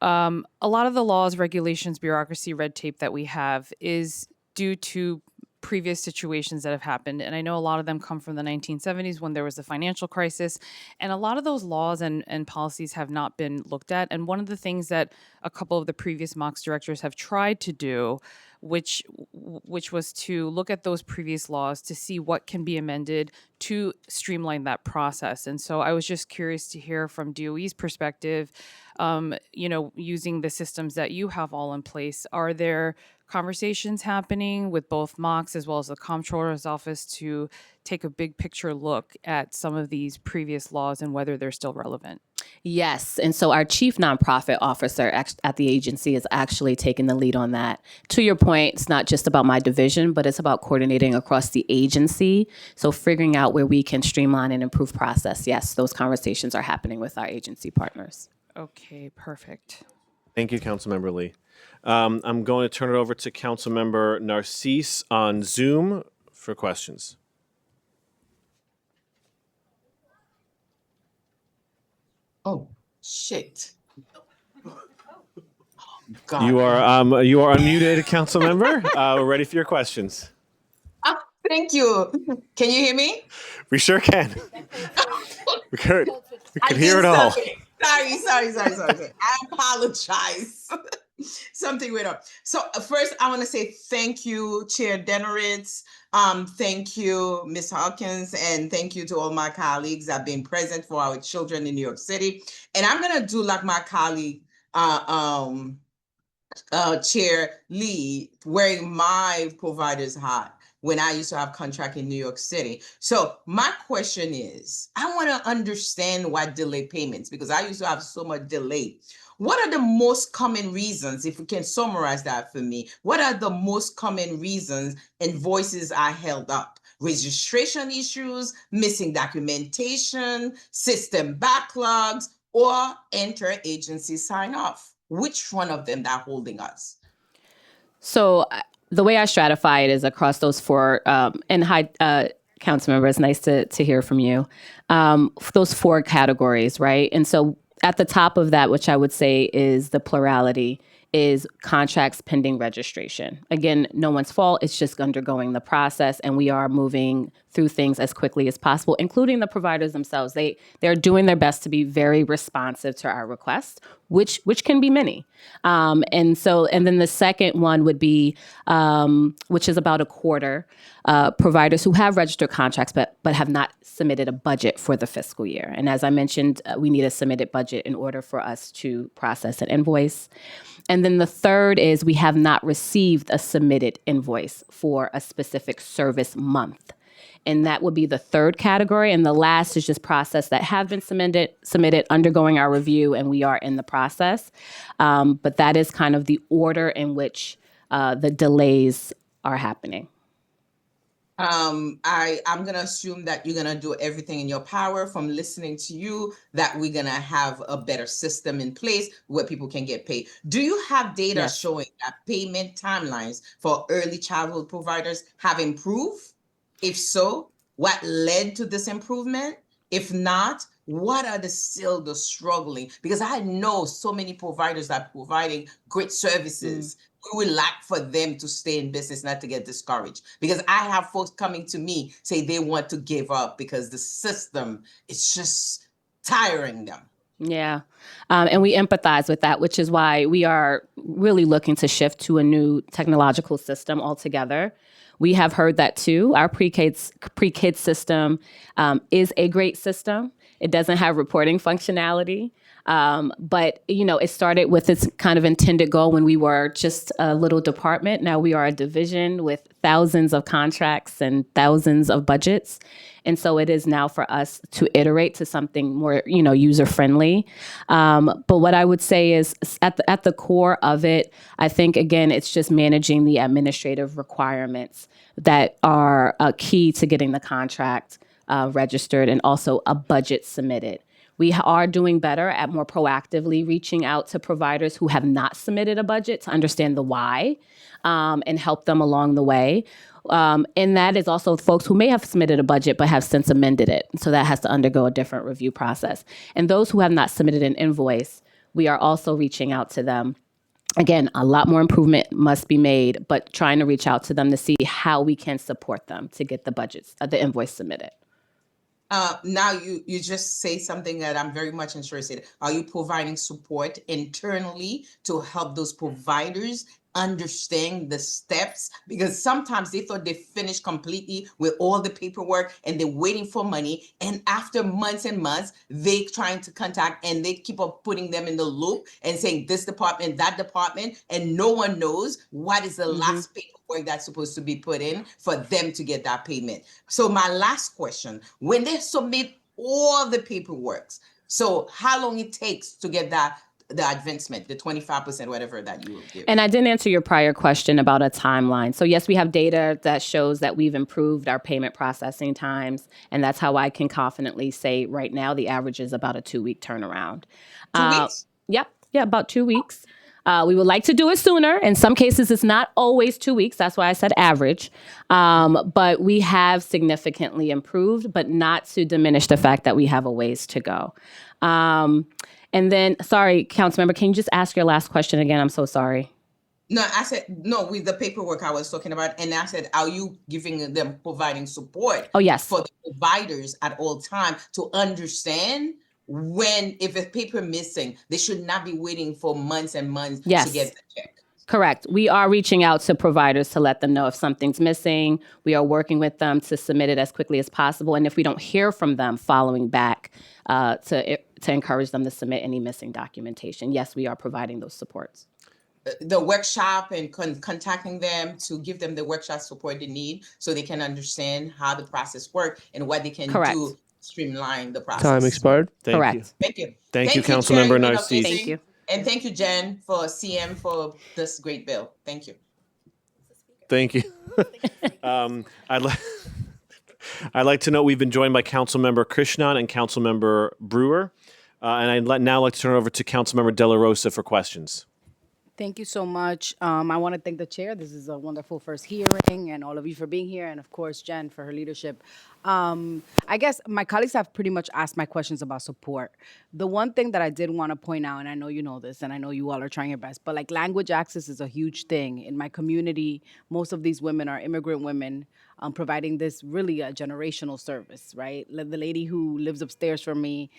a lot of the laws, regulations, bureaucracy, red tape that we have is due to previous situations that have happened. And I know a lot of them come from the 1970s when there was the financial crisis. And a lot of those laws and policies have not been looked at. And one of the things that a couple of the previous MOX directors have tried to do, which was to look at those previous laws to see what can be amended to streamline that process. And so I was just curious to hear from DOE's perspective, using the systems that you have all in place, are there conversations happening with both MOX as well as the comptroller's office to take a big picture look at some of these previous laws and whether they're still relevant? Yes. And so our chief nonprofit officer at the agency is actually taking the lead on that. To your point, it's not just about my division, but it's about coordinating across the agency. So figuring out where we can streamline and improve process. Yes, those conversations are happening with our agency partners. Okay, perfect. Thank you, Councilmember Lee. I'm going to turn it over to Councilmember Nycc on Zoom for questions. Oh, shit. God. You are unmuted, Councilmember. We're ready for your questions. Thank you. Can you hear me? We sure can. We can hear it all. Sorry. I apologize. Something went up. So first, I want to say thank you, Chair Denoritz. Thank you, Ms. Hawkins, and thank you to all my colleagues that have been present for our children in New York City. And I'm going to do like my colleague, Chair Lee, wearing my provider's hat when I used to have contract in New York City. So my question is, I want to understand why delay payments, because I used to have so much delay. What are the most common reasons, if you can summarize that for me, what are the most common reasons invoices are held up? registration issues, missing documentation, system backlogs, or interagency sign-off. Which one of them that holding us? So the way I stratify it is across those four, and hi, council members, nice to hear from you. Those four categories, right? And so at the top of that, which I would say is the plurality, is contracts pending registration. Again, no one's fault. It's just undergoing the process, and we are moving through things as quickly as possible, including the providers themselves. They're doing their best to be very responsive to our requests, which can be many. And then the second one would be, which is about a quarter, providers who have registered contracts but have not submitted a budget for the fiscal year. And as I mentioned, we need a submitted budget in order for us to process an invoice. And then the third is we have not received a submitted invoice for a specific service month. And that would be the third category. And the last is just process that have been submitted, undergoing our review, and we are in the process. But that is kind of the order in which the delays are happening. I'm gonna assume that you're gonna do everything in your power from listening to you, that we're gonna have a better system in place where people can get paid. Do you have data Yes. showing that payment timelines for early childhood providers have improved? If so, what led to this improvement? If not, what are still the struggling? Because I know so many providers are providing great services. We would like for them to stay in business, not to get discouraged. Because I have folks coming to me say they want to give up because the system is just tiring them. Yeah. And we empathize with that, which is why we are really looking to shift to a new technological system altogether. We have heard that too. Our pre-kids system is a great system. It doesn't have reporting functionality. But, it started with its kind of intended goal when we were just a little department. Now we are a division with thousands of contracts and thousands of budgets. And so it is now for us to iterate to something more, user-friendly. But what I would say is at the core of it, I think, again, it's just managing the administrative requirements that are key to getting the contract registered and also a budget submitted. We are doing better at more proactively reaching out to providers who have not submitted a budget to understand the why and help them along the way. And that is also folks who may have submitted a budget but have since amended it. So that has to undergo a different review process. And those who have not submitted an invoice, we are also reaching out to them. Again, a lot more improvement must be made, but trying to reach out to them to see how we can support them to get the invoice submitted. Now you just say something that I'm very much interested in. Are you providing support internally to help those providers understand the steps? Because sometimes they thought they finished completely with all the paperwork and they're waiting for money. And after months and months, they trying to contact and they keep on putting them in the loop and saying this department, that department, and no one knows what is the last paperwork that's supposed to be put in for them to get that payment. So my last question, when they submit all the paperwork, so how long it takes to get the advancement, the 25%, whatever that you will give? And I didn't answer your prior question about a timeline. So yes, we have data that shows that we've improved our payment processing times. And that's how I can confidently say right now the average is about a 2-week turnaround. 2 weeks? Yep. Yeah, about 2 weeks. We would like to do it sooner. In some cases, it's not always 2 weeks. That's why I said average. But we have significantly improved, but not to diminish the fact that we have a ways to go. And then, sorry, Councilmember, can you just ask your last question again? I'm so sorry. No, I said, no, with the paperwork I was talking about. And I said, are you giving them, providing support? Oh, yes. For the providers at all time to understand if a paper missing, they should not be waiting for months and months to get the check. Correct. We are reaching out to providers to let them know if something's missing. We are working with them to submit it as quickly as possible. And if we don't hear from them, following back to encourage them to submit any missing documentation. Yes, we are providing those supports. The workshop and contacting them to give them the workshop support they need so they can understand how the process works and what they can do to streamline the process. Time expired. Correct. Thank you. Thank you, Councilmember Nycc. Thank you. And thank you, Jen, for CM for this great bill. Thank you. Thank you. I'd like to note we've been joined by Councilmember Krishnan and Councilmember Brewer. And now like to turn it over to Councilmember De La Rosa for questions. Thank you so much. I want to thank the chair. This is a wonderful first hearing, and all of you for being here, and of course, Jen for her leadership. I guess my colleagues have pretty much asked my questions about support. The one thing that I did want to point out, and I know you know this, and I know you all are trying your best, but like language access is a huge thing. In my community, most of these women are immigrant women providing this really a generational service, right? The lady who lives upstairs from me,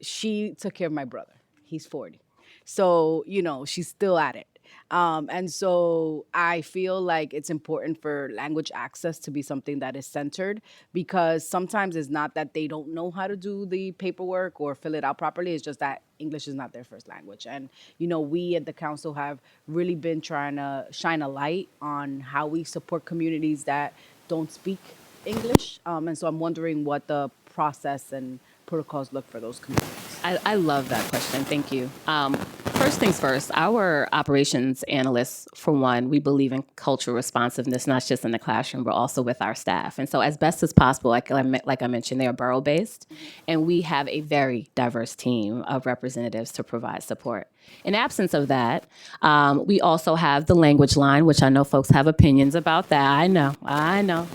she took care of my brother. He's 40. So, she's still at it. And so I feel like it's important for language access to be something that is centered, because sometimes it's not that they don't know how to do the paperwork or fill it out properly. It's just that English is not their first language. And, we at the council have really been trying to shine a light on how we support communities that don't speak English. And so I'm wondering what the process and protocols look for those communities. I love that question. Thank you. First things first, our operations analysts, for one, we believe in cultural responsiveness, not just in the classroom, but also with our staff. And so as best as possible, like I mentioned, they are borough-based, and we have a very diverse team of representatives to provide support. In absence of that, we also have the language line, which I know folks have opinions about that. I know.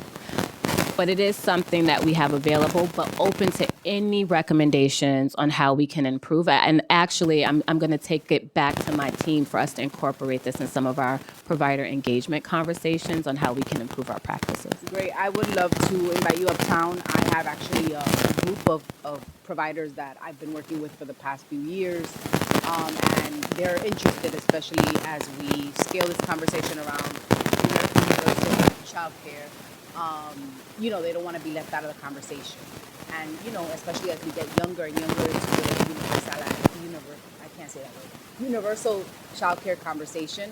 But it is something that we have available, but open to any recommendations on how we can improve. And actually, I'm going to take it back to my team for us to incorporate this in some of our provider engagement conversations on how we can improve our practices. Great. I would love to invite you uptown. I have actually a group of providers that I've been working with for the past few years. And they're interested, especially as we scale this conversation around universal child care. They don't want to be left out of the conversation. And, especially as we get younger and younger into the universal child care conversation,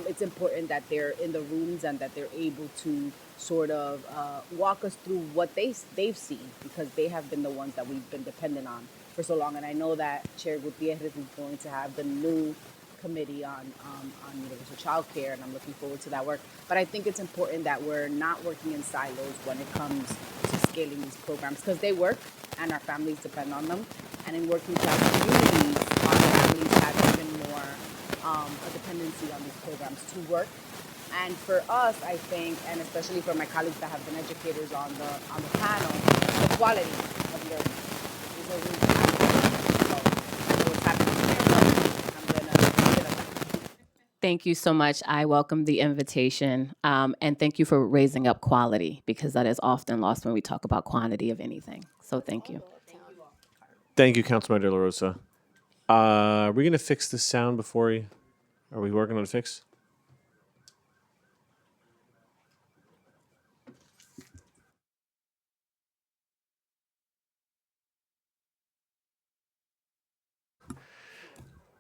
it's important that they're in the rooms and that they're able to sort of walk us through what they've seen, because they have been the ones that we've been dependent on for so long. And I know that Chair Gutierrez is going to have the new committee on universal child care, and I'm looking forward to that work. But I think it's important that we're not working in silos when it comes to scaling these programs, because they work and our families depend on them. And in working child communities, our families have even more a dependency on these programs to work. And for us, I think, and especially for my colleagues that have been educators on the panel, the quality of learning is a really Thank you so much. I welcome the invitation. And thank you for raising up quality, because that is often lost when we talk about quantity of anything. So thank you. Thank you, Councilmember De La Rosa. Are we going to fix the sound before we... Are we working on a fix?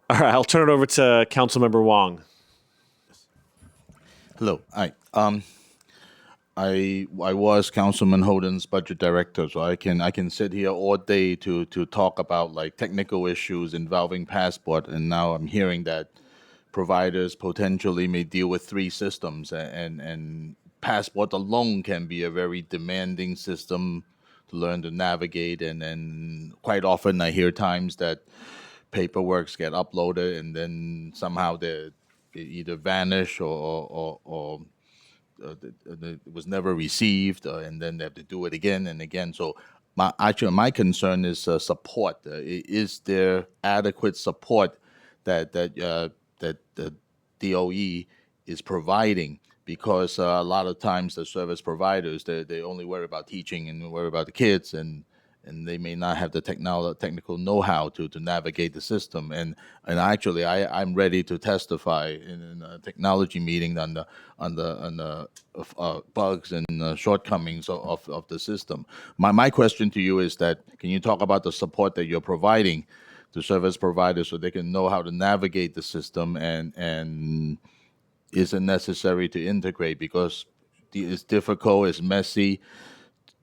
All right, I'll turn it over to Councilmember Wong. Hello. Hi. I was Councilman Holden's budget director, so I can sit here all day to talk about like technical issues involving passport, and now I'm hearing that providers potentially may deal with 3 systems, and passport alone can be a very demanding system to learn to navigate, and then quite often I hear times that paperworks get uploaded and then somehow they either vanish or it was never received, and then they have to do it again and again. So my concern is support. Is there adequate support that the DOE is providing? Because a lot of times the service providers, they only worry about teaching and worry about the kids, and they may not have the technical know-how to navigate the system. And actually, I'm ready to testify in a technology meeting on the bugs and shortcomings of the system. My question to you is that, can you talk about the support that you're providing to service providers so they can know how to navigate the system, and is it necessary to integrate, because it's difficult, it's messy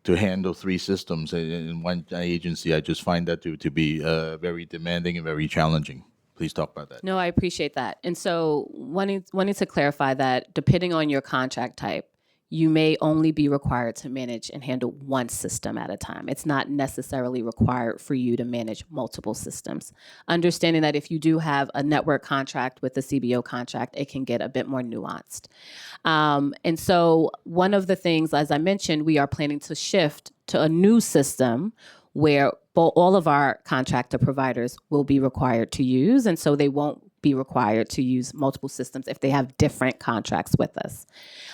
to handle 3 systems in one agency? I just find that to be very demanding and very challenging. Please talk about that. No, I appreciate that. And so wanting to clarify that depending on your contract type, you may only be required to manage and handle one system at a time. It's not necessarily required for you to manage multiple systems. Understanding that if you do have a network contract with the CBO contract, it can get a bit more nuanced. And so one of the things, as I mentioned, we are planning to shift to a new system where all of our contractor providers will be required to use, and so they won't be required to use multiple systems if they have different contracts with us.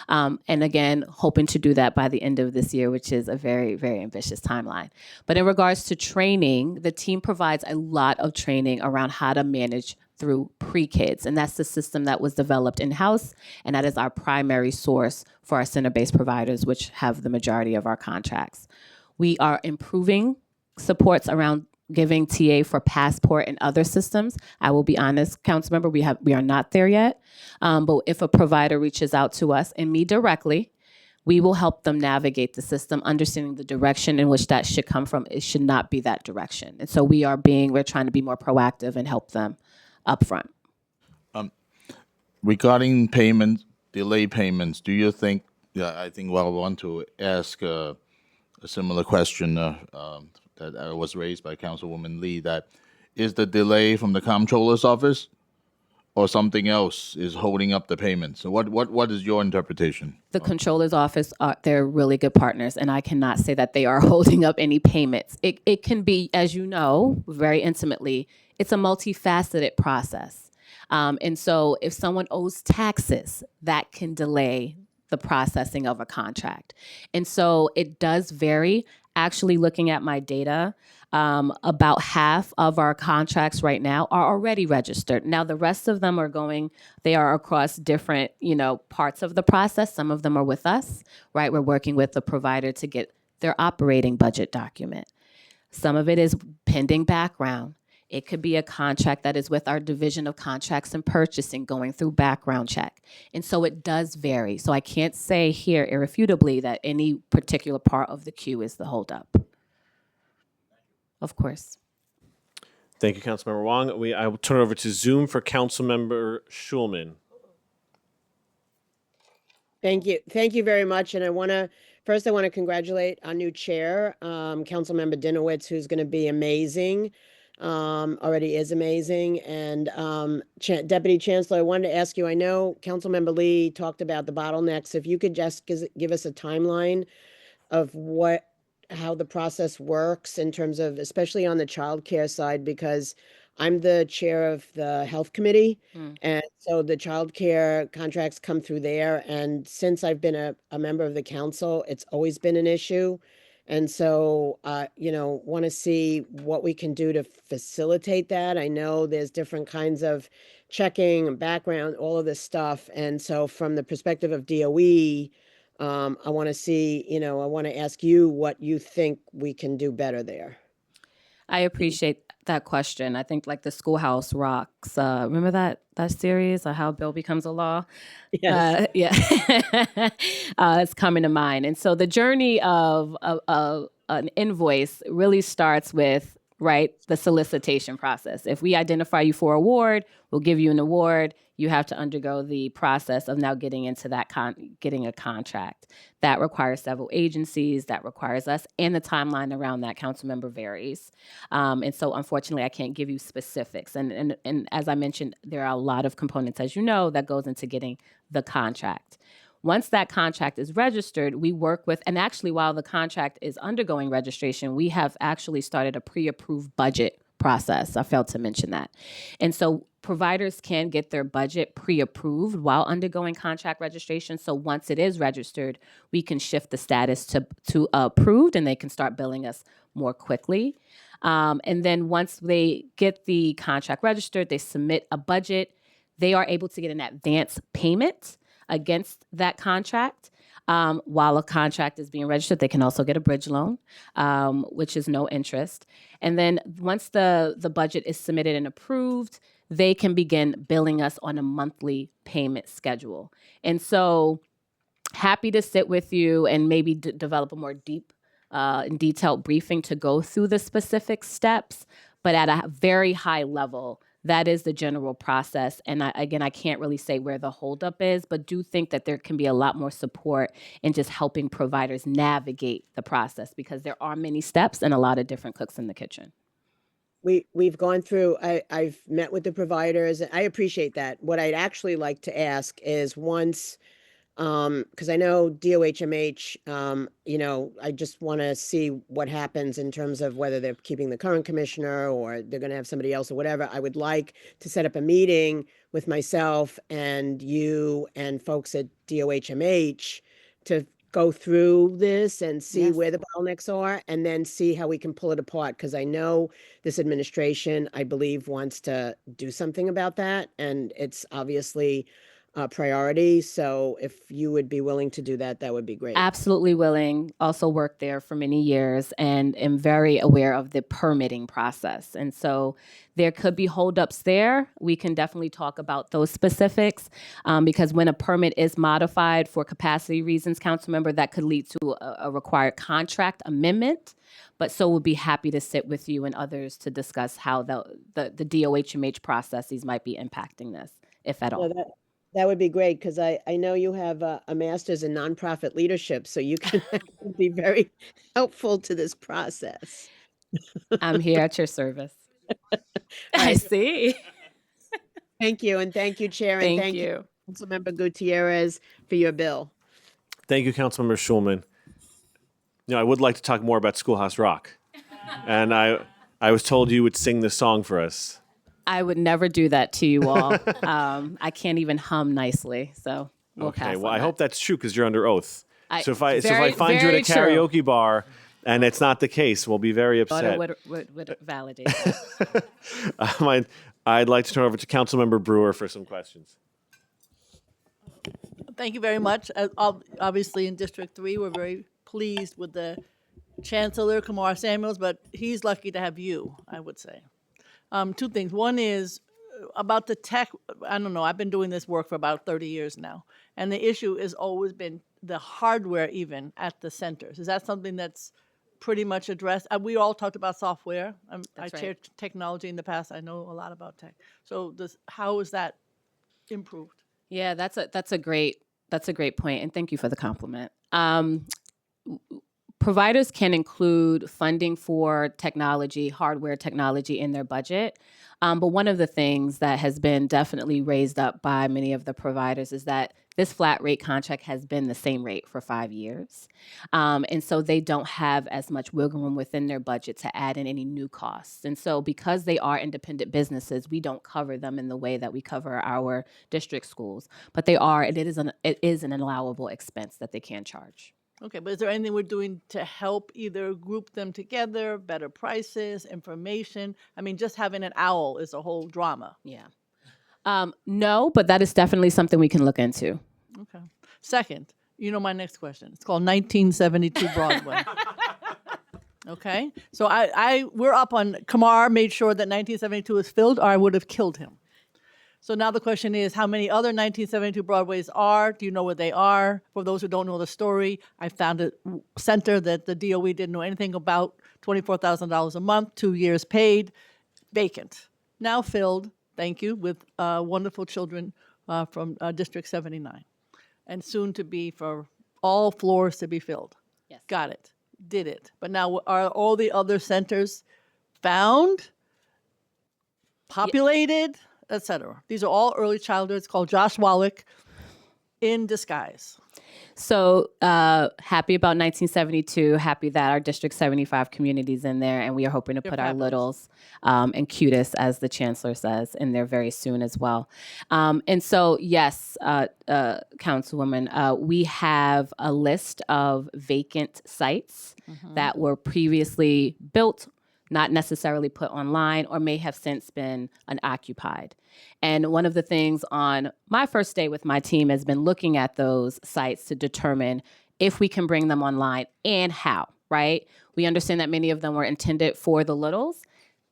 And again, hoping to do that by the end of this year, which is a very, very ambitious timeline. But in regards to training, the team provides a lot of training around how to manage through pre-kids. And that's the system that was developed in-house, and that is our primary source for our center-based providers, which have the majority of our contracts. We are improving supports around giving TA for Passport and other systems. I will be honest, Councilmember, we are not there yet. But if a provider reaches out to us and me directly, we will help them navigate the system, understanding the direction in which that should come from. It should not be that direction. And so we're trying to be more proactive and help them upfront. Regarding payments, delay payments, do you think, I want to ask a similar question that was raised by Councilwoman Lee, that is the delay from the comptroller's office or something else is holding up the payments? So what is your interpretation? The controller's office, they're really good partners, and I cannot say that they are holding up any payments. It can be, as you know, very intimately, it's a multifaceted process. And so if someone owes taxes, that can delay the processing of a contract. And so it does vary. Actually, looking at my data, about half of our contracts right now are already registered. Now, the rest of them they are across different, parts of the process. Some of them are with us, right? We're working with the provider to get their operating budget document. Some of it is pending background. It could be a contract that is with our Division of Contracts and Purchasing going through background check. And so it does vary. So I can't say here irrefutably that any particular part of the queue is the holdup. Of course. Thank you, Councilmember Wong. I will turn it over to Zoom for Councilmember Schulman. Thank you. Thank you very much. And I want to congratulate our new chair, Councilmember Dinowitz, who's going to be amazing. Already is amazing. And Deputy Chancellor, I wanted to ask you, I know Councilmember Lee talked about the bottlenecks. If you could just give us a timeline of how the process works in terms of, especially on the child care side, because I'm the chair of the health committee. And so the child care contracts come through there. And since I've been a member of the council, it's always been an issue. And so, want to see what we can do to facilitate that. I know there's different kinds of checking and background, all of this stuff. And so from the perspective of DOE, I want to see, I want to ask you what you think we can do better there. I appreciate that question. I think like the Schoolhouse Rocks. Remember that series, How Bill Becomes a Law? Yes. It's coming to mind. And so the journey of an invoice really starts with, right, the solicitation process. If we identify you for award, we'll give you an award. You have to undergo the process of now getting into that getting a contract. That requires several agencies, that requires us, and the timeline around that, council member, varies. And so unfortunately, I can't give you specifics. And as I mentioned, there are a lot of components, as you know, that goes into getting the contract. Once that contract is registered, we work with, and actually while the contract is undergoing registration, we have actually started a pre-approved budget process. I failed to mention that. And so providers can get their budget pre-approved while undergoing contract registration. So once it is registered, we can shift the status to approved, and they can start billing us more quickly. And then once they get the contract registered, they submit a budget, they are able to get an advance payment against that contract. While a contract is being registered, they can also get a bridge loan, which is no interest. And then once the budget is submitted and approved, they can begin billing us on a monthly payment schedule. And so happy to sit with you and maybe develop a more deep and detailed briefing to go through the specific steps. But at a very high level, that is the general process. And I can't really say where the holdup is, but do think that there can be a lot more support in just helping providers navigate the process, because there are many steps and a lot of different cooks in the kitchen. We've gone through, I've met with the providers. I appreciate that. What I'd actually like to ask is once, because I know DOHMH, I just want to see what happens in terms of whether they're keeping the current commissioner or they're going to have somebody else or whatever. I would like to set up a meeting with myself and you and folks at DOHMH to go through this and see Yes. where the bottlenecks are, and then see how we can pull it apart. Because I know this administration, I believe, wants to do something about that, and it's obviously a priority. So if you would be willing to do that, that would be great. Absolutely willing. Also worked there for many years and am very aware of the permitting process. And so there could be holdups there. We can definitely talk about those specifics, because when a permit is modified for capacity reasons, Councilmember, that could lead to a required contract amendment. But so we'll be happy to sit with you and others to discuss how the DOHMH processes might be impacting this, if at all. So that would be great, because I know you have a master's in nonprofit leadership, so you can be very helpful to this process. I'm here at your service. I right. see. Thank you, and thank you, Chair, and Thank you, you. Councilmember Gutierrez, for your bill. Thank you, Councilmember Schulman. I would like to talk more about Schoolhouse Rock. And I was told you would sing this song for us. I would never do that to you all. I can't even hum nicely, so we'll pass. Okay, well, on I that. hope that's true because you're under oth. So if I very- find you at a very true. karaoke bar and it's not the case, we'll be very upset. Would validate that. I'd like to turn over to Councilmember Brewer for some questions. Thank you very much. Obviously, in District 3, we're very pleased with the Chancellor, Kamar Samuels, but he's lucky to have you, I would say. Two things. One is about the tech. I don't know. I've been doing this work for about 30 years now, and the issue has always been the hardware, even at the centers. Is that something that's pretty much addressed? We all talked about software. I That's right. chaired technology in the past. I know a lot about tech. So how is that improved? Yeah, that's a great point, and thank you for the compliment. Providers can include funding for technology, hardware technology in their budget. But one of the things that has been definitely raised up by many of the providers is that this flat rate contract has been the same rate for 5 years. And so they don't have as much wiggle room within their budget to add in any new costs. And so because they are independent businesses, we don't cover them in the way that we cover our district schools. But it is an allowable expense that they can charge. Okay, but is there anything we're doing to help either group them together, better prices, information? I mean, just having an owl is a whole drama. Yeah. No, but that is definitely something we can look into. Okay. Second, my next question. It's called 1972 Broadway. Okay? So we're up on, Kamar made sure that 1972 is filled, or I would have killed him. So now the question is, how many other 1972 Broadways are? Do you know where they are? For those who don't know the story, I found a center that the DOE didn't know anything about, $24,000 a month, 2 years paid, vacant. Now filled, thank you, with wonderful children from District 79. And soon to be for all floors to be filled. Yes. Got it. Did it. But now are all the other centers found, populated, etc.? These are all early childhood. It's called Josh Wallach in disguise. So happy about 1972. Happy that our District 75 community's in there, and we are hoping to put our fabulous. littles and cutest, as the chancellor says, in there very soon as well. And so, yes, Councilwoman, we have a list of vacant sites that were previously built, not necessarily put online, or may have since been unoccupied. And one of the things on my first day with my team has been looking at those sites to determine if we can bring them online and how, right? We understand that many of them were intended for the littles.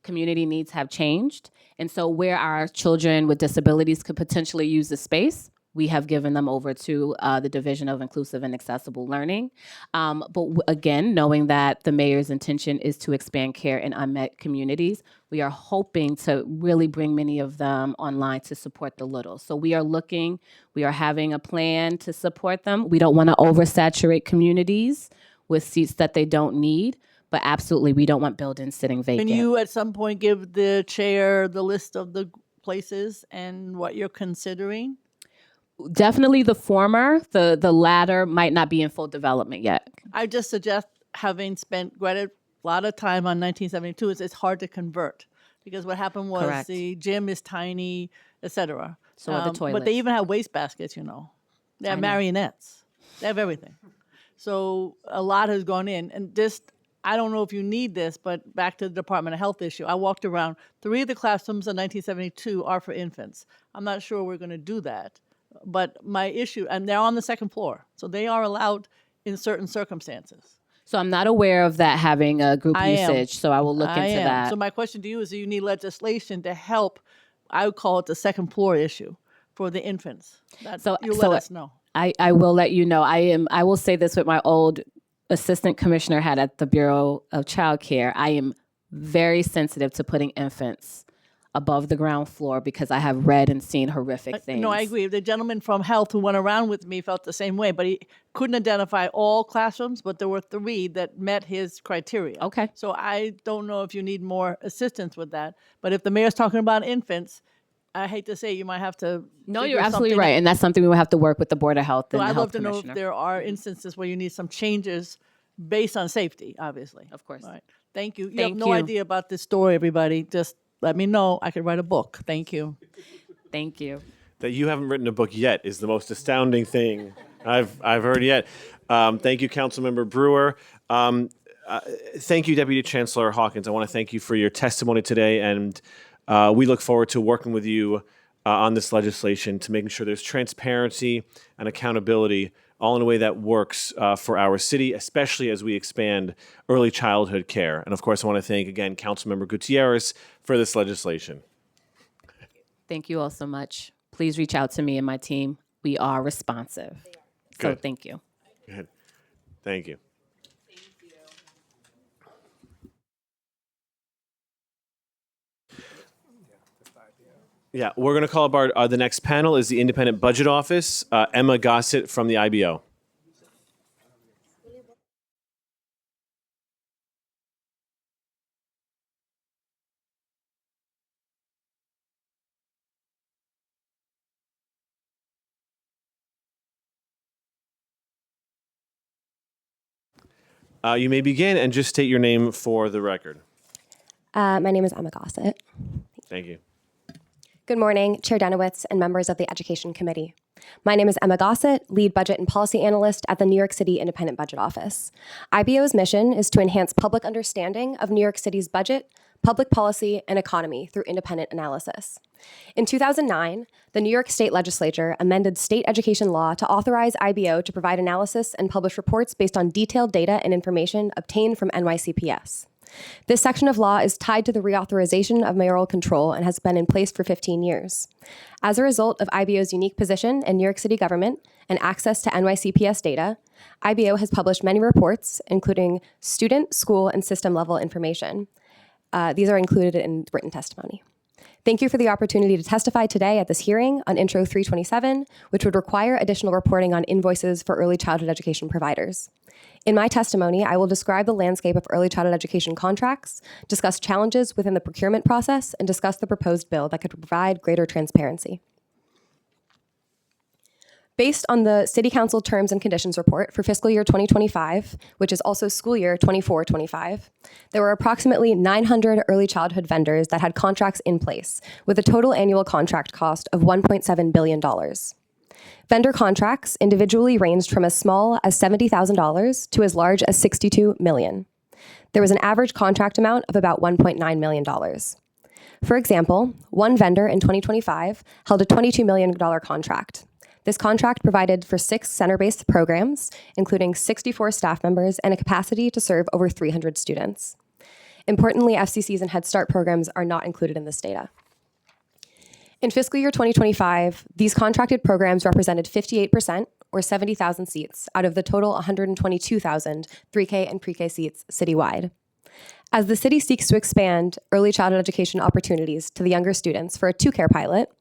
Community needs have changed. And so where our children with disabilities could potentially use the space, we have given them over to the Division of Inclusive and Accessible Learning. Again, knowing that the mayor's intention is to expand care in unmet communities, we are hoping to really bring many of them online to support the little. So we are having a plan to support them. We don't want to oversaturate communities with seats that they don't need, but absolutely, we don't want buildings sitting vacant. Can you at some point give the chair the list of the places and what you're considering? Definitely the former. The latter might not be in full development yet. I just suggest, having spent quite a lot of time on 1972, it's hard to convert, because what happened was Correct. the gym is tiny, etc. So are the But they toilets. even have waste baskets, you know. They have I know. marionettes. They have everything. So a lot has gone in. And just, I don't know if you need this, but back to the Department of Health issue. I walked around. 3 of the classrooms in 1972 are for infants. I'm not sure we're going to do that. But my issue, and they're on the second floor, so they are allowed in certain circumstances. So I'm not aware of that having a group I am. usage, so I will look into that. So my question to you is, do you need legislation to help? I would call it the second floor issue for the infants. You let us know. I will let you know. I will say this with my old assistant commissioner hat at the Bureau of Child Care. I am very sensitive to putting infants above the ground floor because I have read and seen horrific things. No, I agree. The gentleman from health who went around with me felt the same way, but he couldn't identify all classrooms, but there were 3 that met his criteria. Okay. So I don't know if you need more assistance with that, but if the mayor's talking about infants, I hate to say, you might have to. No, figure you're absolutely something right, out. and that's something we will have to work with the Board of Health and So the I'd Health love to know Commissioner. if there are instances where you need some changes based on safety, obviously. Of course. All right. Thank you. You Thank have no you. idea about this story, everybody. Just let me know. I could write a book. Thank you. Thank you. That you haven't written a book yet is the most astounding thing I've heard yet. Thank you, Councilmember Brewer. Thank you, Deputy Chancellor Hawkins. I want to thank you for your testimony today, and we look forward to working with you on this legislation to making sure there's transparency and accountability, all in a way that works for our city, especially as we expand early childhood care. And of course, I want to thank again Councilmember Gutierrez for this legislation. Thank you all so much. Please reach out to me and my team. We are responsive. So Good. thank you. Good. Thank you. Yeah, we're going to call up the next panel is the Independent Budget Office, Emma Gossett from the IBO. You may begin and just state your name for the record. My name is Emma Gossett. Thank you. Good morning, Chair Denowitz and members of the Education Committee. My name is Emma Gossett, Lead Budget and Policy Analyst at the New York City Independent Budget Office. IBO's mission is to enhance public understanding of New York City's budget, public policy, and economy through independent analysis. In 2009, the New York State Legislature amended state education law to authorize IBO to provide analysis and publish reports based on detailed data and information obtained from NYCPS. This section of law is tied to the reauthorization of mayoral control and has been in place for 15 years. As a result of IBO's unique position in New York City government and access to NYCPS data, IBO has published many reports, including student, school, and system level information. These are included in written testimony. Thank you for the opportunity to testify today at this hearing on Intro 327, which would require additional reporting on invoices for early childhood education providers. In my testimony, I will describe the landscape of early childhood education contracts, discuss challenges within the procurement process, and discuss the proposed bill that could provide greater transparency. Based on the City Council Terms and Conditions Report for fiscal year 2025, which is also school year 24-25, there were approximately 900 early childhood vendors that had contracts in place, with a total annual contract cost of $1.7 billion. Vendor contracts individually ranged from as small as $70,000 to as large as $62 million. There was an average contract amount of about $1.9 million. For example, one vendor in 2025 held a $22 million contract. This contract provided for 6 center-based programs, including 64 staff members and a capacity to serve over 300 students. Importantly, FCCs and Head Start programs are not included in this data. In fiscal year 2025, these contracted programs represented 58%, or 70,000 seats, out of the total 122,000 3K and pre-K seats citywide. As the city seeks to expand early childhood education opportunities to the younger students for a 2-care pilot,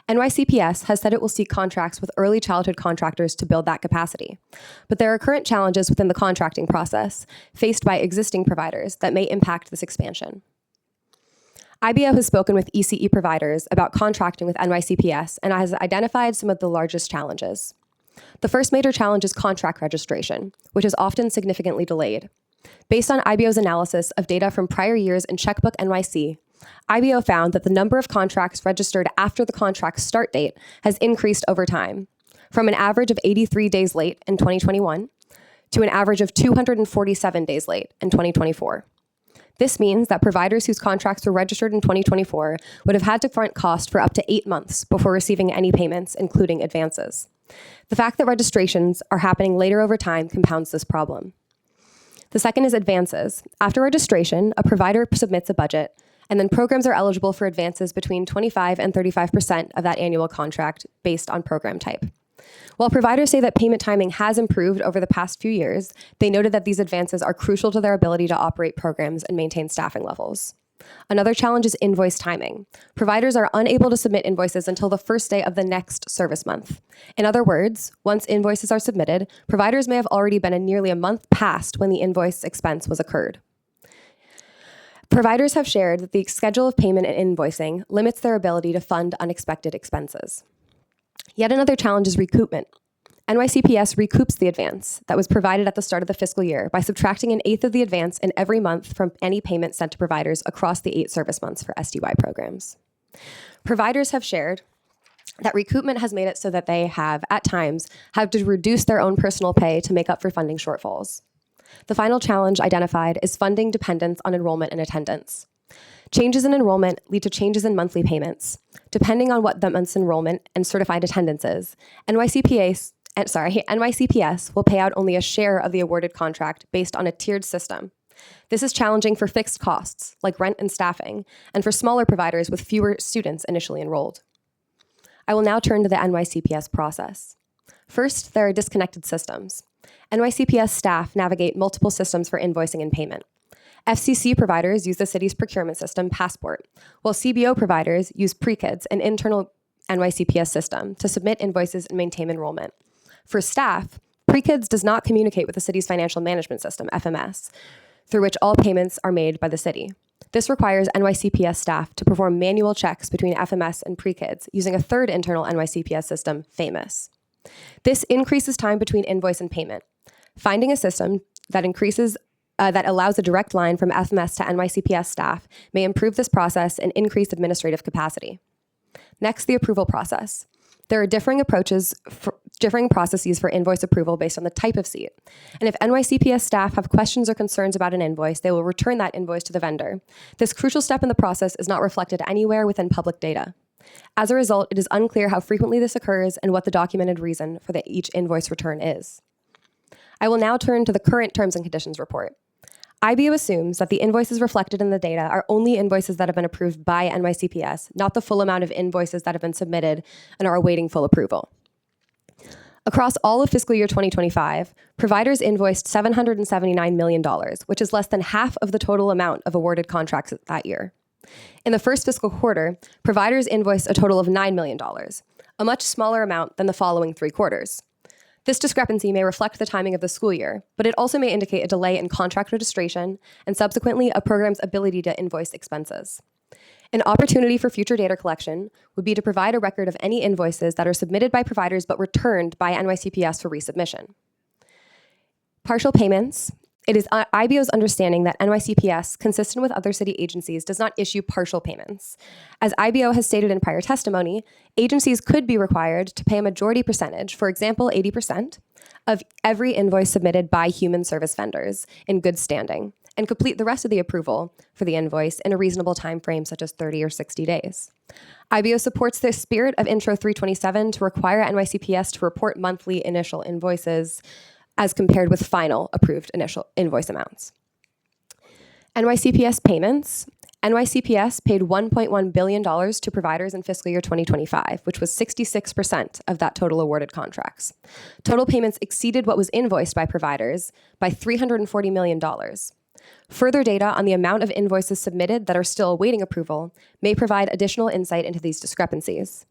NYCPS has said it will seek contracts with early childhood contractors to build that capacity. But there are current challenges within the contracting process faced by existing providers that may impact this expansion. IBO has spoken with ECE providers about contracting with NYCPS and has identified some of the largest challenges. The first major challenge is contract registration, which is often significantly delayed. Based on IBO's analysis of data from prior years in Checkbook NYC, IBO found that the number of contracts registered after the contract start date has increased over time, from an average of 83 days late in 2021 to an average of 247 days late in 2024. This means that providers whose contracts were registered in 2024 would have had to front cost for up to 8 months before receiving any payments, including advances. The fact that registrations are happening later over time compounds this problem. The second is advances. After registration, a provider submits a budget, and then programs are eligible for advances between 25 and 35% of that annual contract based on program type. While providers say that payment timing has improved over the past few years, they noted that these advances are crucial to their ability to operate programs and maintain staffing levels. Another challenge is invoice timing. Providers are unable to submit invoices until the first day of the next service month. In other words, once invoices are submitted, providers may have already been nearly a month past when the invoice expense was occurred. Providers have shared that the schedule of payment and invoicing limits their ability to fund unexpected expenses. Yet another challenge is recoupment. NYCPS recoups the advance that was provided at the start of the fiscal year by subtracting 1/8 of the advance in every month from any payment sent to providers across the 8 service months for SDY programs. Providers have shared that recoupment has made it so that they have, at times, had to reduce their own personal pay to make up for funding shortfalls. The final challenge identified is funding dependence on enrollment and attendance. Changes in enrollment lead to changes in monthly payments. Depending on what the month's enrollment and certified attendance is, NYCPS will pay out only a share of the awarded contract based on a tiered system. This is challenging for fixed costs, like rent and staffing, and for smaller providers with fewer students initially enrolled. I will now turn to the NYCPS process. First, there are disconnected systems. NYCPS staff navigate multiple systems for invoicing and payment. FCC providers use the city's procurement system, Passport, while CBO providers use Prekids, an internal NYCPS system, to submit invoices and maintain enrollment. For staff, Prekids does not communicate with the city's financial management system, FMS, through which all payments are made by the city. This requires NYCPS staff to perform manual checks between FMS and Prekids using a third internal NYCPS system, FAMOUS. This increases time between invoice and payment. Finding a system that allows a direct line from FMS to NYCPS staff may improve this process and increase administrative capacity. Next, the approval process. There are differing processes for invoice approval based on the type of seat. And if NYCPS staff have questions or concerns about an invoice, they will return that invoice to the vendor. This crucial step in the process is not reflected anywhere within public data. As a result, it is unclear how frequently this occurs and what the documented reason for each invoice return is. I will now turn to the current terms and conditions report. IBO assumes that the invoices reflected in the data are only invoices that have been approved by NYCPS, not the full amount of invoices that have been submitted and are awaiting full approval. Across all of fiscal year 2025, providers invoiced $779 million, which is less than half of the total amount of awarded contracts that year. In the first fiscal quarter, providers invoiced a total of $9 million, a much smaller amount than the following 3 quarters. This discrepancy may reflect the timing of the school year, but it also may indicate a delay in contract registration and subsequently a program's ability to invoice expenses. An opportunity for future data collection would be to provide a record of any invoices that are submitted by providers but returned by NYCPS for resubmission. Partial payments. It is IBO's understanding that NYCPS, consistent with other city agencies, does not issue partial payments. As IBO has stated in prior testimony, agencies could be required to pay a majority percentage, for example, 80%, of every invoice submitted by human service vendors in good standing, and complete the rest of the approval for the invoice in a reasonable time frame, such as 30 or 60 days. IBO supports the spirit of Intro 327 to require NYCPS to report monthly initial invoices as compared with final approved initial invoice amounts. NYCPS payments. NYCPS paid $1.1 billion to providers in fiscal year 2025, which was 66% of that total awarded contracts. Total payments exceeded what was invoiced by providers by $340 million. Further data on the amount of invoices submitted that are still awaiting approval may provide additional insight into these discrepancies.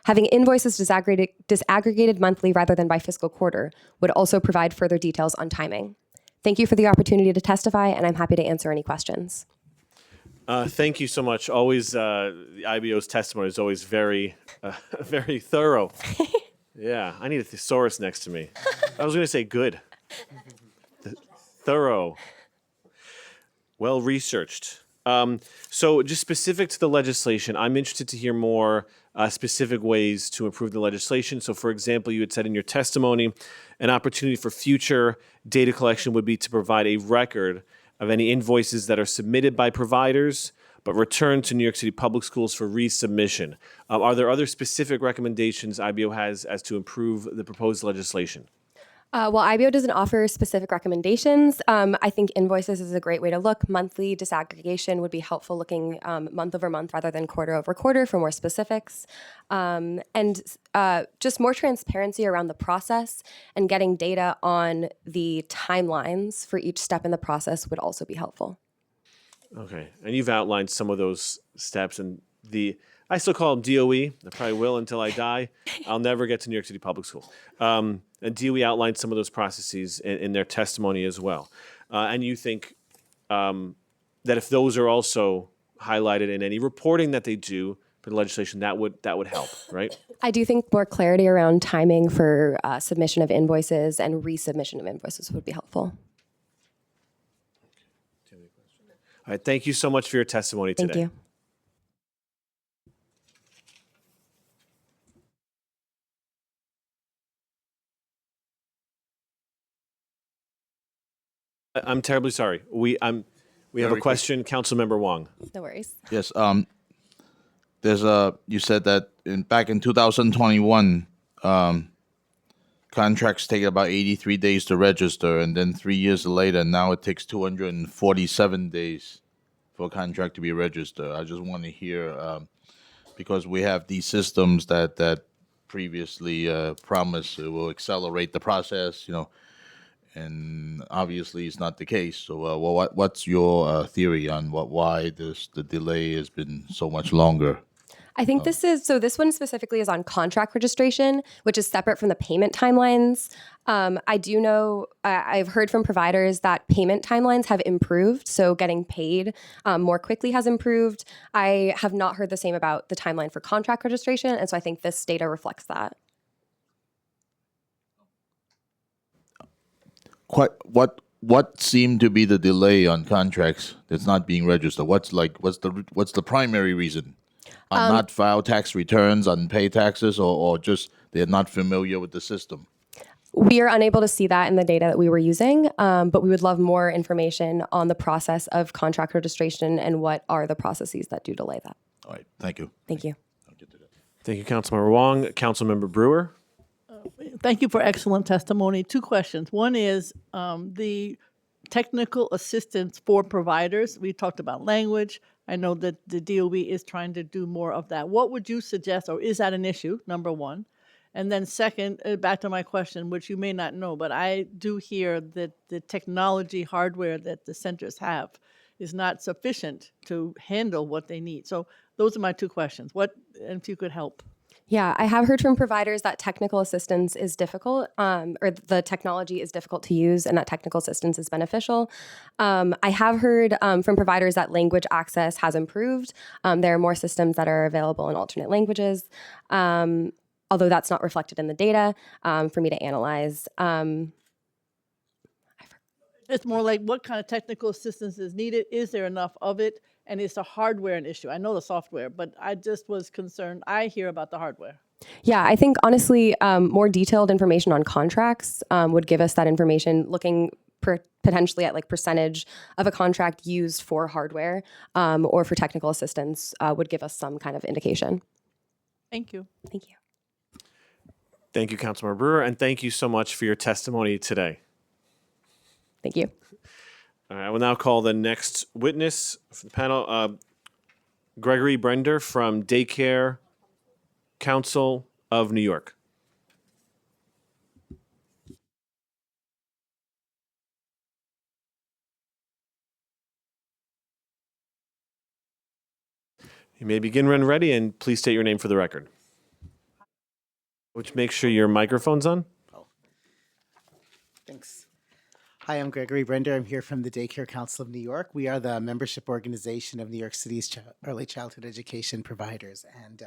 Having invoices disaggregated monthly rather than by fiscal quarter would also provide further details on timing. Thank you for the opportunity to testify, and I'm happy to answer any questions. Thank you so much. Always, the IBO's testimony is always very, very thorough. Yeah, I need a thesaurus next to me. I was going to say good. Thorough. Well researched. So just specific to the legislation, I'm interested to hear more specific ways to improve the legislation. So for example, you had said in your testimony, an opportunity for future data collection would be to provide a record of any invoices that are submitted by providers but returned to New York City Public Schools for resubmission. Are there other specific recommendations IBO has as to improve the proposed legislation? Well, IBO doesn't offer specific recommendations. I think invoices is a great way to look. Monthly disaggregation would be helpful, looking month over month rather than quarter over quarter for more specifics. And just more transparency around the process and getting data on the timelines for each step in the process would also be helpful. Okay, and you've outlined some of those steps, and I still call them DOE. I probably will until I die. I'll never get to New York City Public Schools. And DOE outlined some of those processes in their testimony as well. And you think that if those are also highlighted in any reporting that they do for the legislation, that would help, right? I do think more clarity around timing for submission of invoices and resubmission of invoices would be helpful. All right, thank you so much for your testimony today. Thank you. I'm terribly sorry. We have a Very question, Councilmember Wong. No worries. Yes. You said that back in 2021, contracts take about 83 days to register, and then 3 years later, now it takes 247 days for a contract to be registered. I just want to hear, because we have these systems that previously promised it will accelerate the process, and obviously it's not the case. So, what's your theory on why the delay has been so much longer? I think this one specifically is on contract registration, which is separate from the payment timelines. I do know, I've heard from providers that payment timelines have improved, so getting paid more quickly has improved. I have not heard the same about the timeline for contract registration, and so I think this data reflects that. What seemed to be the delay on contracts that's not being registered? What's the primary reason? On not file tax returns, on pay taxes, or just they're not familiar with the system? We are unable to see that in the data that we were using, but we would love more information on the process of contract registration and what are the processes that do delay that. All right, thank you. Thank you. Thank you, Councilmember Wong. Councilmember Brewer. Thank you for excellent testimony. Two questions. One is the technical assistance for providers. We talked about language. I know that the DOE is trying to do more of that. What would you suggest, or is that an issue, number one? And then second, back to my question, which you may not know, but I do hear that the technology hardware that the centers have is not sufficient to handle what they need. So those are my two questions. And if you could help. Yeah, I have heard from providers that technical assistance is difficult, or the technology is difficult to use, and that technical assistance is beneficial. I have heard from providers that language access has improved. There are more systems that are available in alternate languages, although that's not reflected in the data for me to analyze. It's more like what kind of technical assistance is needed? Is there enough of it? And is the hardware an issue? I know the software, but I just was concerned. I hear about the hardware. Yeah, I think honestly, more detailed information on contracts would give us that information, looking potentially at like percentage of a contract used for hardware or for technical assistance would give us some kind of indication. Thank you. Thank you. Thank you, Councilmember Brewer, and thank you so much for your testimony today. Thank you. All right, I will now call the next witness for the panel. Gregory Brender from Daycare Council of New York. You may begin when ready, and please state your name for the record. Which make sure your microphone's on. Thanks. Hi, I'm Gregory Brender. I'm here from the Daycare Council of New York. We are the membership organization of New York City's early childhood education providers. And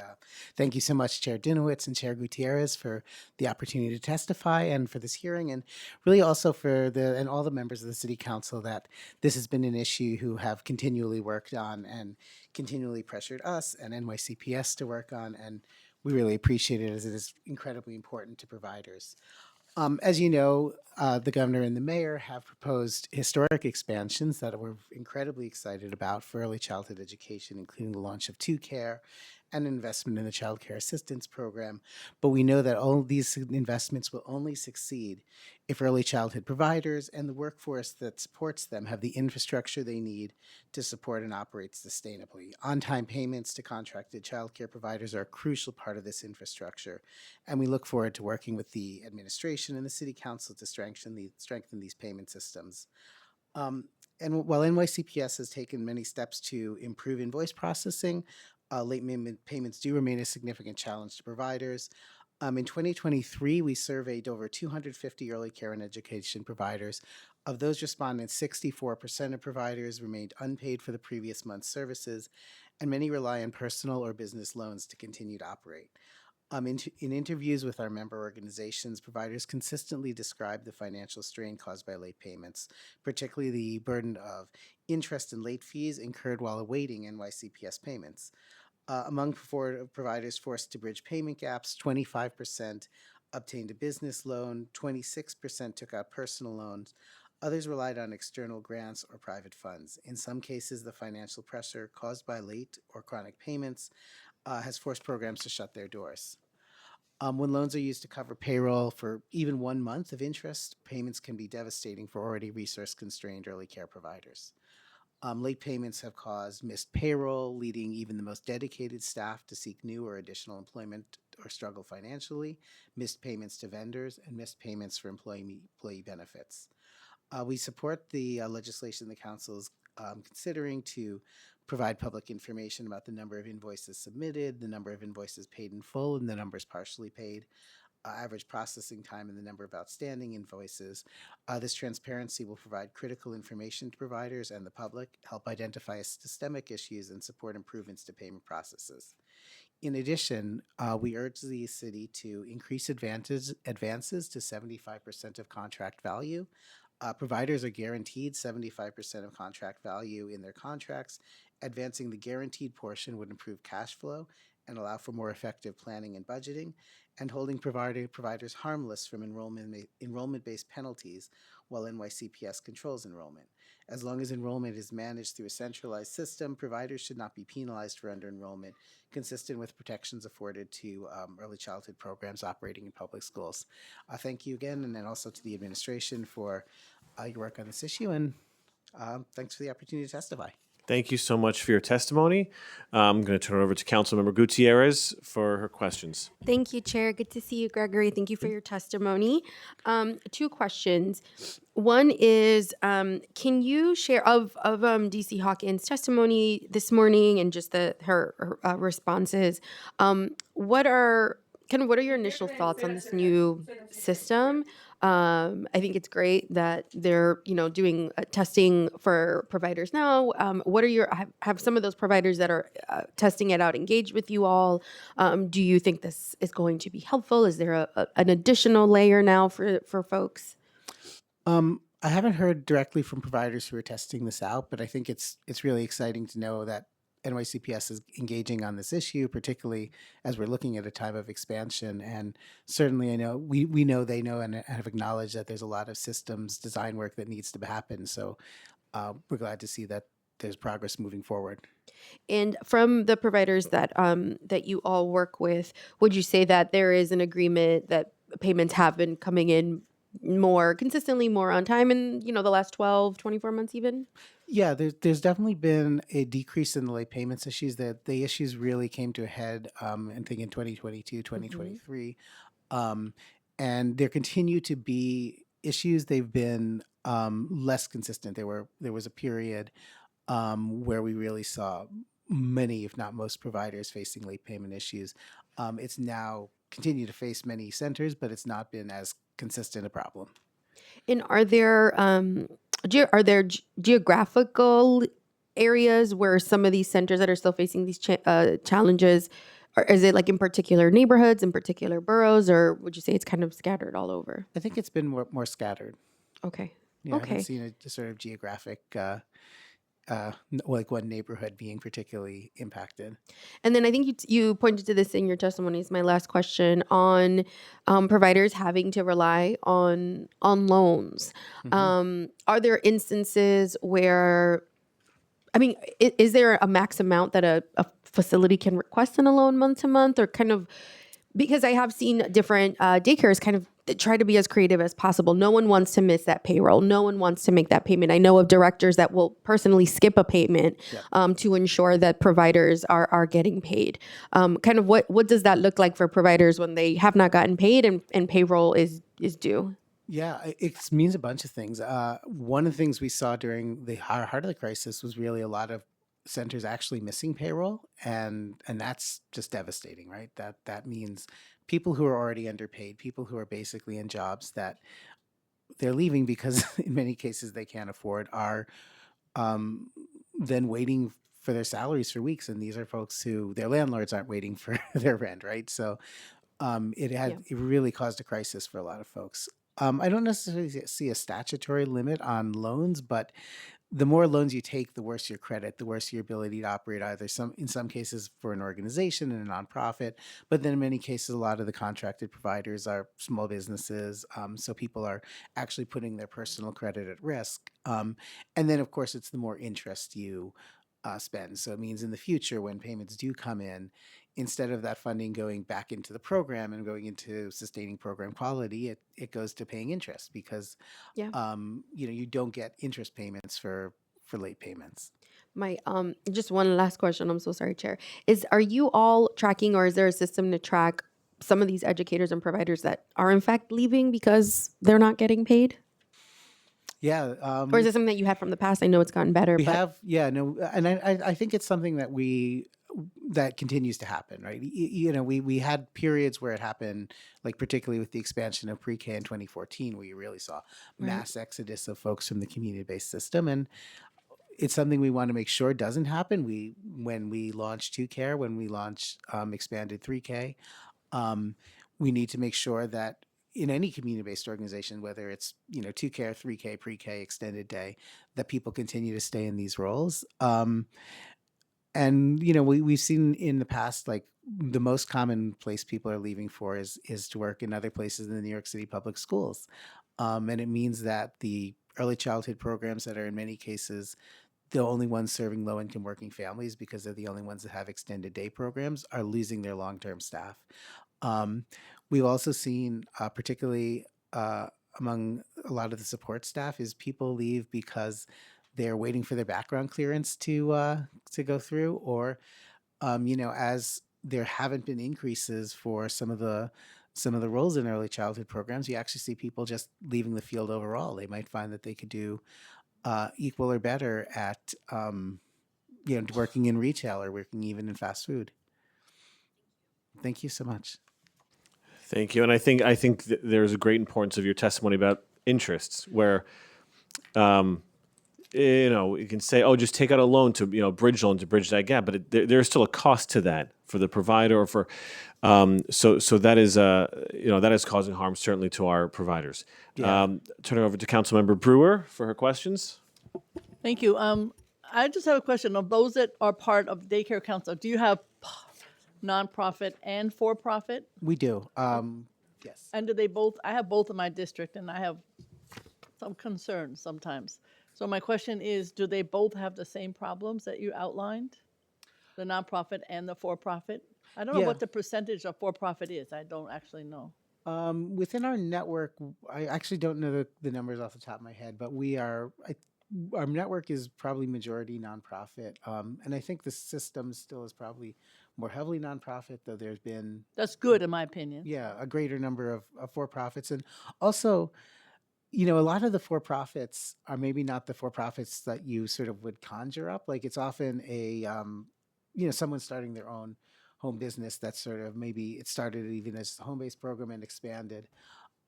thank you so much, Chair Dinowitz and Chair Gutierrez, for the opportunity to testify and for this hearing, and really also for and all the members of the City Council that this has been an issue who have continually worked on and continually pressured us and NYCPS to work on. And we really appreciate it as it is incredibly important to providers. As you know, the governor and the mayor have proposed historic expansions that we're incredibly excited about for early childhood education, including the launch of 2Care and investment in the Child Care Assistance Program. But we know that all of these investments will only succeed if early childhood providers and the workforce that supports them have the infrastructure they need to support and operate sustainably. On-time payments to contracted child care providers are a crucial part of this infrastructure, and we look forward to working with the administration and the City Council to strengthen these payment systems. And while NYCPS has taken many steps to improve invoice processing, late payments do remain a significant challenge to providers. In 2023, we surveyed over 250 early care and education providers. Of those respondents, 64% of providers remained unpaid for the previous month's services, and many rely on personal or business loans to continue to operate. In interviews with our member organizations, providers consistently describe the financial strain caused by late payments, particularly the burden of interest and late fees incurred while awaiting NYCPS payments. Among providers forced to bridge payment gaps, 25% obtained a business loan, 26% took out personal loans. Others relied on external grants or private funds. In some cases, the financial pressure caused by late or chronic payments has forced programs to shut their doors. When loans are used to cover payroll for even 1 month of interest, payments can be devastating for already resource-constrained early care providers. Late payments have caused missed payroll, leading even the most dedicated staff to seek new or additional employment or struggle financially, missed payments to vendors, and missed payments for employee benefits. We support the legislation the Council is considering to provide public information about the number of invoices submitted, the number of invoices paid in full, and the numbers partially paid, average processing time, and the number of outstanding invoices. This transparency will provide critical information to providers and the public, help identify systemic issues, and support improvements to payment processes. In addition, we urge the city to increase advances to 75% of contract value. Providers are guaranteed 75% of contract value in their contracts. Advancing the guaranteed portion would improve cash flow and allow for more effective planning and budgeting, and holding providers harmless from enrollment-based penalties while NYCPS controls enrollment. As long as enrollment is managed through a centralized system, providers should not be penalized for under-enrollment, consistent with protections afforded to early childhood programs operating in public schools. Thank you again, and then also to the administration for your work on this issue, and thanks for the opportunity to testify. Thank you so much for your testimony. I'm going to turn it over to Councilmember Gutierrez for her questions. Thank you, Chair. Good to see you, Gregory. Thank you for your testimony. 2 questions. One is, can you share of DC Hawkins' testimony this morning and just her responses? What are your initial thoughts on this new system? I think it's great that they're doing testing for providers now. What are have some of those providers that are testing it out engaged with you all? Do you think this is going to be helpful? Is there an additional layer now for folks? I haven't heard directly from providers who are testing this out, but I think it's really exciting to know that NYCPS is engaging on this issue, particularly as we're looking at a time of expansion. And certainly I know we know they know and have acknowledged that there's a lot of systems design work that needs to happen. So we're glad to see that there's progress moving forward. And from the providers that you all work with, would you say that there is an agreement that payments have been coming in more consistently, more on time in the last 12, 24 months even? Yeah, there's definitely been a decrease in the late payments issues. That the issues really came to a head, I think in 2022, 2023. Um, and there continue to be issues. They've been less consistent. There was a period where we really saw many, if not most, providers facing late payment issues. It's now continued to face many centers, but it's not been as consistent a problem. And are there geographical areas where some of these centers that are still facing these challenges, or is it like in particular neighborhoods, in particular boroughs, or would you say it's kind of scattered all over? I think it's been more scattered. Okay. Yeah, I haven't Okay. seen a sort of geographic, like one neighborhood being particularly impacted. And then I think you pointed to this in your testimony. Is my last question on providers having to rely on loans. Are there instances where, I mean, is there a max amount that a facility can request in a loan month to month, or kind of, because I have seen different daycares kind of try to be as creative as possible. No one wants to miss that payroll. No one wants to make that payment. I know of directors that will personally skip a payment to ensure that providers are getting paid. Kind of what does that look like for providers when they have not gotten paid and payroll is due? Yeah, it means a bunch of things. One of the things we saw during the heart of the crisis was really a lot of centers actually missing payroll, and that's just devastating, right? That means people who are already underpaid, people who are basically in jobs that they're leaving because in many cases they can't afford, are um, then waiting for their salaries for weeks, and these are folks who their landlords aren't waiting for their rent, right? So it really caused a crisis for a lot of folks. I don't necessarily see a statutory limit on loans, but the more loans you take, the worse your credit, the worse your ability to operate either in some cases for an organization and a nonprofit, but then in many cases, a lot of the contracted providers are small businesses. So people are actually putting their personal credit at risk. And then, of course, it's the more interest you spend. So it means in the future, when payments do come in, instead of that funding going back into the program and going into sustaining program quality, it goes to paying interest because Yeah. you don't get interest payments for late payments. My just one last question. I'm so sorry, Chair. Are you all tracking, or is there a system to track some of these educators and providers that are in fact leaving because they're not getting paid? Yeah. Or is it something that you had from the past? I know it's gotten better, We but have, yeah, no, and I think it's something that continues to happen, right? We had periods where it happened, like particularly with the expansion of pre-K in 2014, where you really saw mass exodus of folks from the community-based system, and it's something we want to make sure doesn't happen. When we launch 2Care, when we launch expanded 3K, we need to make sure that in any community-based organization, whether it's 2Care, 3K, pre-K, extended day, that people continue to stay in these roles. And we've seen in the past, like the most common place people are leaving for is to work in other places in the New York City public schools, and it means that the early childhood programs that are in many cases the only ones serving low income working families, because they're the only ones that have extended day programs, are losing their long term staff. Um, we've also seen, particularly among a lot of the support staff, is people leave because they're waiting for their background clearance to go through, or as there haven't been increases for some of the roles in early childhood programs, you actually see people just leaving the field overall. They might find that they could do equal or better at working in retail or working even in fast food. Thank you so much. Thank you. And I think there's a great importance of your testimony about interests, where you can say, oh, just take out a loan to bridge loan to bridge that gap, but there's still a cost to that for the provider, or for so that is that is causing harm certainly to our providers. Yeah. Turning over to Councilmember Brewer for her questions. Thank you. I just have a question. Of those that are part of daycare council, do you have nonprofit and for-profit? We do. Yes. And do they both? I have both in my district, and I have some concerns sometimes. So my question is, do they both have the same problems that you outlined, the nonprofit and the for-profit? I don't know Yeah. what the percentage of for-profit is. I don't actually know. Within our network, I actually don't know the numbers off the top of my head, but we are our network is probably majority nonprofit, and I think the system still is probably more heavily nonprofit, though there's been That's good, in my opinion. a greater number of for-profits, and also, you know, a lot of the for-profits are maybe not the for-profits that you sort of would conjure up. Like it's often someone starting their own home business that sort of maybe it started even as a home-based program and expanded.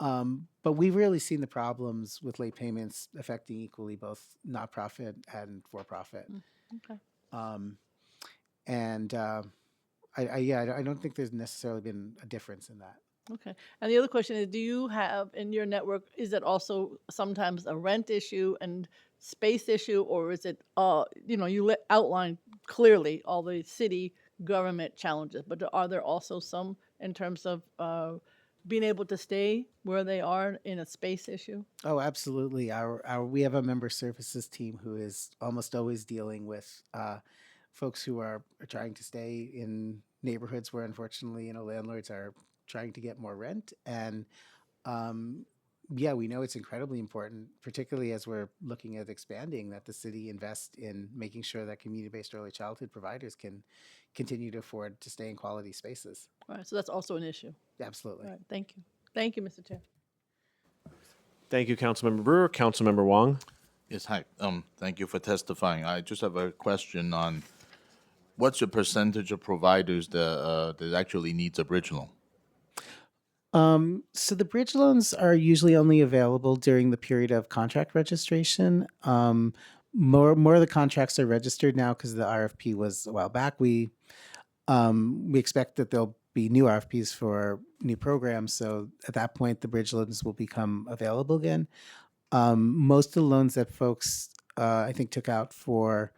But we've really seen the problems with late payments affecting equally both nonprofit and for-profit. Okay. And I don't think there's necessarily been a difference in that. Okay. And the other question is, do you have in your network, is it also sometimes a rent issue and space issue, or is it, you outline clearly all the city government challenges, but are there also some in terms of being able to stay where they are in a space issue? Oh, absolutely. We have a member services team who is almost always dealing with folks who are trying to stay in neighborhoods where, unfortunately, landlords are trying to get more rent. And we know it's incredibly important, particularly as we're looking at expanding, that the city invest in making sure that community-based early childhood providers can continue to afford to stay in quality spaces. All right. So that's also an issue. Absolutely. All right. Thank you. Thank you, Mr. Chair. Thank you, Councilmember Brewer. Councilmember Wong. Yes, hi. Thank you for testifying. I just have a question on what's the percentage of providers that actually needs a bridge loan? So the bridge loans are usually only available during the period of contract registration. More of the contracts are registered now because the RFP was a while back. We expect that there'll be new RFPs for new programs. So at that point, the bridge loans will become available again. Most of the loans that folks, I think, took out for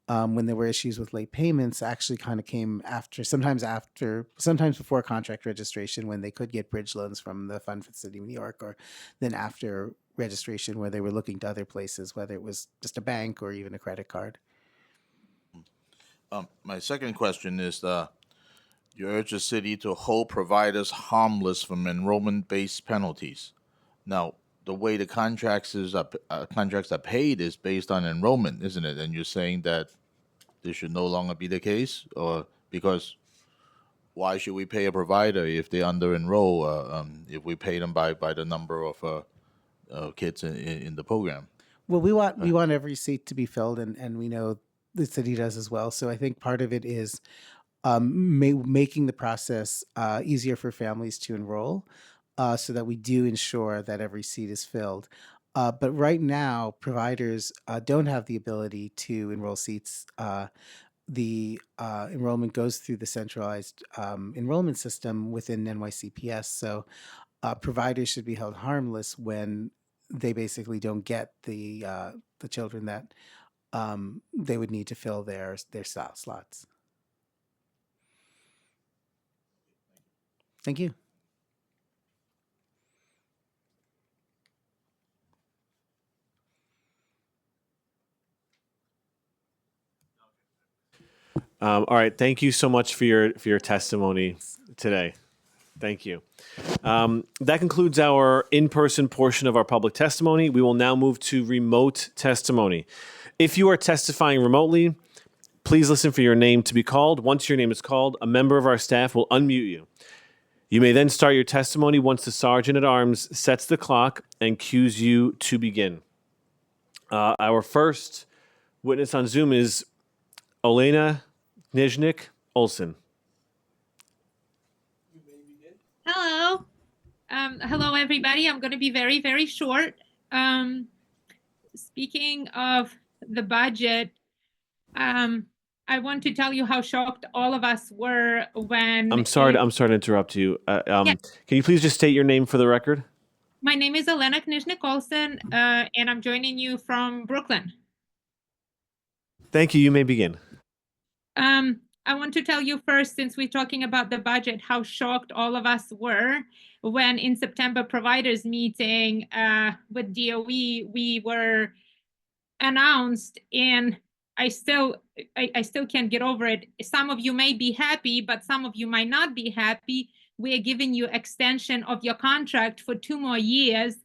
when there were issues with late payments actually kind of came sometimes before contract registration, when they could get bridge loans from the Fund for the City of New York, or then after registration where they were looking to other places, whether it was just a bank or even a credit card. My second question is, you urge the city to hold providers harmless from enrollment-based penalties. Now, the way the contracts are paid is based on enrollment, isn't it? And you're saying that this should no longer be the case, or because why should we pay a provider if they under-enroll? If we pay them by the number of kids in the program? Well, we want every seat to be filled, and we know the city does as well. So I think part of it is making the process easier for families to enroll, so that we do ensure that every seat is filled. But right now, providers don't have the ability to enroll seats. The enrollment goes through the centralized enrollment system within NYCPS. So providers should be held harmless when they basically don't get the children that they would need to fill their slots. Thank you. All right. Thank you so much for your testimony today. Thank you. That concludes our in-person portion of our public testimony. We will now move to remote testimony. If you are testifying remotely, please listen for your name to be called. Once your name is called, a member of our staff will unmute you. You may then start your testimony once the Sergeant-at-Arms sets the clock and cues you to begin. Our first witness on Zoom is Olena Nycc Olson. Hello. Hello, everybody. I'm going to be very, very short. Speaking of the budget, I want to tell you how shocked all of us were when... I'm sorry to interrupt you. Can you please just state your name for the record? My name is Olena Nycc Olson, and I'm joining you from Brooklyn. Thank you. You may begin. I want to tell you first, since we're talking about the budget, how shocked all of us were when in September providers meeting with DOE, we were announced, and I still can't get over it. Some of you may be happy, but some of you might not be happy. We're giving you extension of your contract for 2 more years.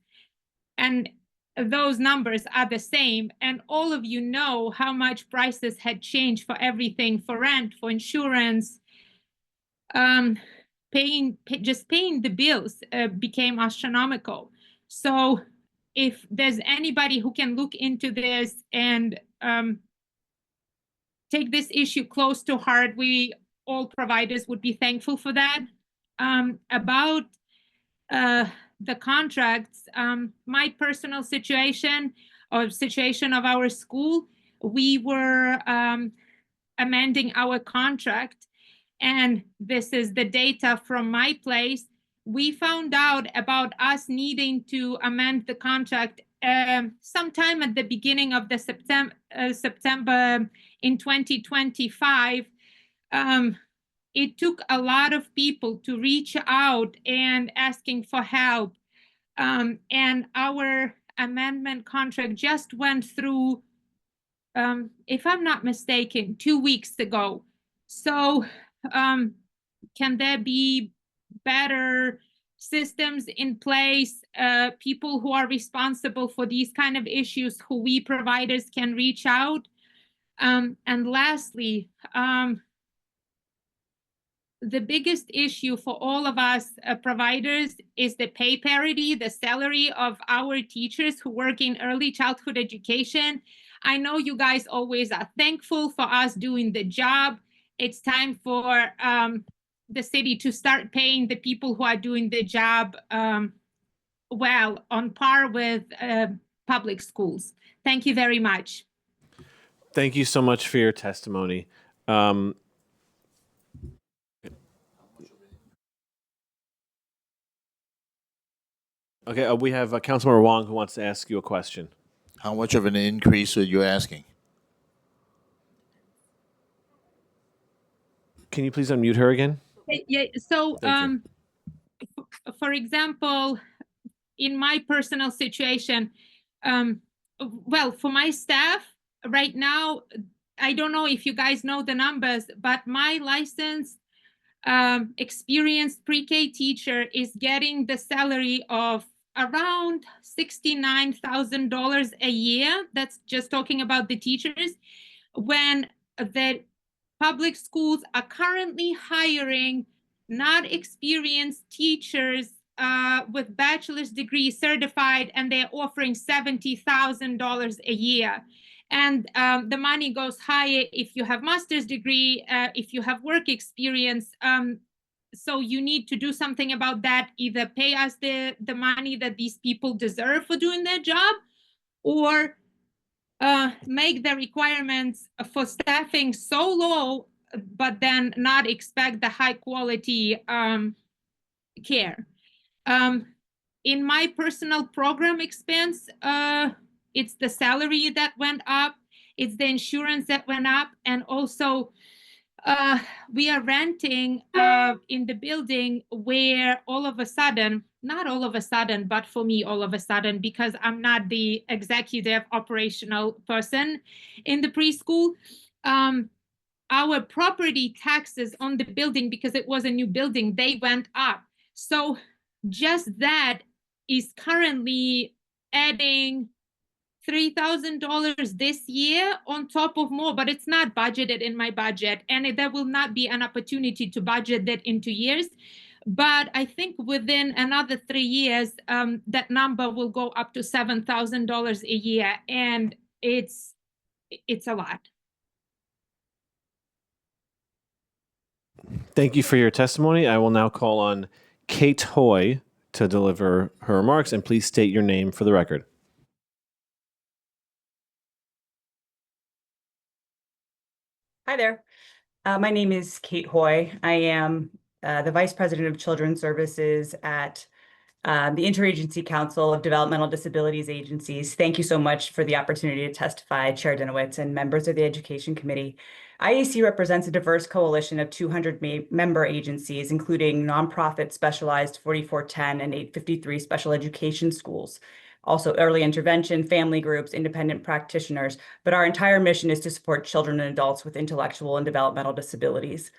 And those numbers are the same. And all of you know how much prices had changed for everything, for rent, for insurance. Just paying the bills became astronomical. So if there's anybody who can look into this and take this issue close to heart, we all providers would be thankful for that. About the contracts, my personal situation or situation of our school, we were amending our contract, and this is the data from my place. We found out about us needing to amend the contract sometime at the beginning of the September in 2025. It took a lot of people to reach out and asking for help. And our amendment contract just went through, if I'm not mistaken, 2 weeks ago. So can there be better systems in place, people who are responsible for these kind of issues, who we providers can reach out? And lastly, the biggest issue for all of us providers is the pay parity, the salary of our teachers who work in early childhood education. I know you guys always are thankful for us doing the job. It's time for the city to start paying the people who are doing the job well, on par with public schools. Thank you very much. Thank you so much for your testimony. Okay, we have Councilmember Wong who wants to ask you a question. How much of an increase are you asking? Can you please unmute her again? Yeah, so Thank for example, in my personal situation, well, for my staff right now, I don't know if you guys know the numbers, but my licensed experienced pre-K teacher is getting the salary of around $69,000 a year. That's just talking about the teachers. When the public schools are currently hiring not experienced teachers with bachelor's degree certified, and they're offering $70,000 a year. And the money goes higher if you have master's degree, if you have work experience. So you need to do something about that. Either pay us the money that these people deserve for doing their job, or make the requirements for staffing so low, but then not expect the high quality care. In my personal program expense, it's the salary that went up, it's the insurance that went up, and also we are renting in the building where all of a sudden, not all of a sudden, but for me, all of a sudden, because I'm not the executive operational person in the preschool, our property taxes on the building, because it was a new building, they went up. So just that is currently adding $3,000 this year on top of more, but it's not budgeted in my budget, and there will not be an opportunity to budget that into years. But I think within another 3 years, that number will go up to $7,000 a year, and it's a lot. Thank you for your testimony. I will now call on Kate Hoy to deliver her remarks, and please state your name for the record. Hi there. My name is Kate Hoy. I am the Vice President of Children's Services at the Interagency Council of Developmental Disabilities Agencies. Thank you so much for the opportunity to testify, Chair Dinowitz and members of the Education Committee. IAC represents a diverse coalition of 200 member agencies, including nonprofit specialized 4410 and 853 special education schools, also early intervention, family groups, independent practitioners. But our entire mission is to support children and adults with intellectual and developmental disabilities.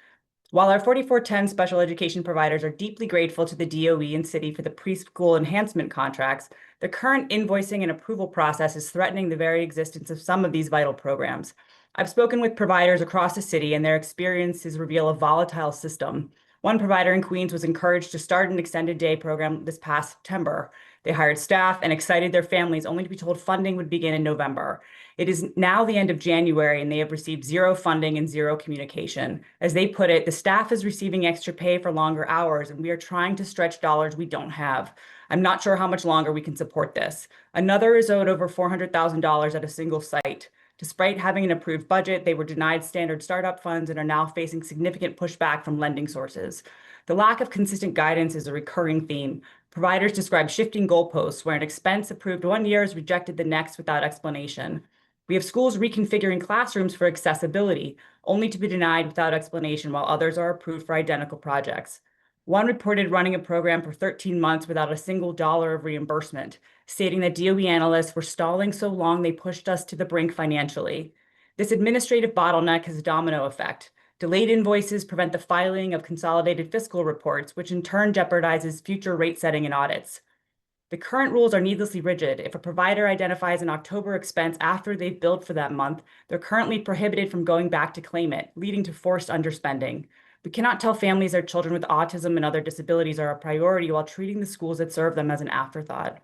While our 4410 special education providers are deeply grateful to the DOE and city for the preschool enhancement contracts, the current invoicing and approval process is threatening the very existence of some of these vital programs. I've spoken with providers across the city, and their experiences reveal a volatile system. One provider in Queens was encouraged to start an extended day program this past September. They hired staff and excited their families, only to be told funding would begin in November. It is now the end of January, and they have received zero funding and zero communication. As they put it, the staff is receiving extra pay for longer hours, and we are trying to stretch dollars we don't have. I'm not sure how much longer we can support this. Another is owed over $400,000 at a single site. Despite having an approved budget, they were denied standard startup funds and are now facing significant pushback from lending sources. The lack of consistent guidance is a recurring theme. Providers describe shifting goalposts, where an expense approved one year is rejected the next without explanation. We have schools reconfiguring classrooms for accessibility, only to be denied without explanation, while others are approved for identical projects. One reported running a program for 13 months without a single dollar of reimbursement, stating that DOE analysts were stalling so long they pushed us to the brink financially. This administrative bottleneck has a domino effect. Delayed invoices prevent the filing of consolidated fiscal reports, which in turn jeopardizes future rate setting and audits. The current rules are needlessly rigid. If a provider identifies an October expense after they've billed for that month, they're currently prohibited from going back to claim it, leading to forced underspending. We cannot tell families their children with autism and other disabilities are a priority while treating the schools that serve them as an afterthought.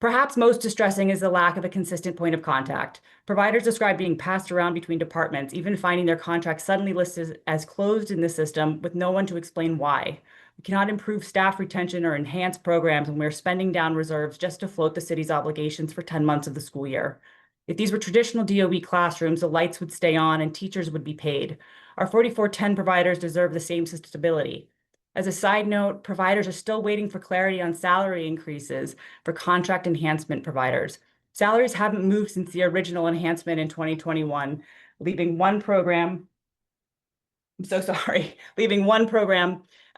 Perhaps most distressing is the lack of a consistent point of contact. Providers describe being passed around between departments, even finding their contracts suddenly listed as closed in the system with no one to explain why. We cannot improve staff retention or enhance programs when we're spending down reserves just to float the city's obligations for 10 months of the school year. If these were traditional DOE classrooms, the lights would stay on and teachers would be paid. Our 4410 providers deserve the same stability. As a side note, providers are still waiting for clarity on salary increases for contract enhancement providers. Salaries haven't moved since the original enhancement in 2021, leaving one program,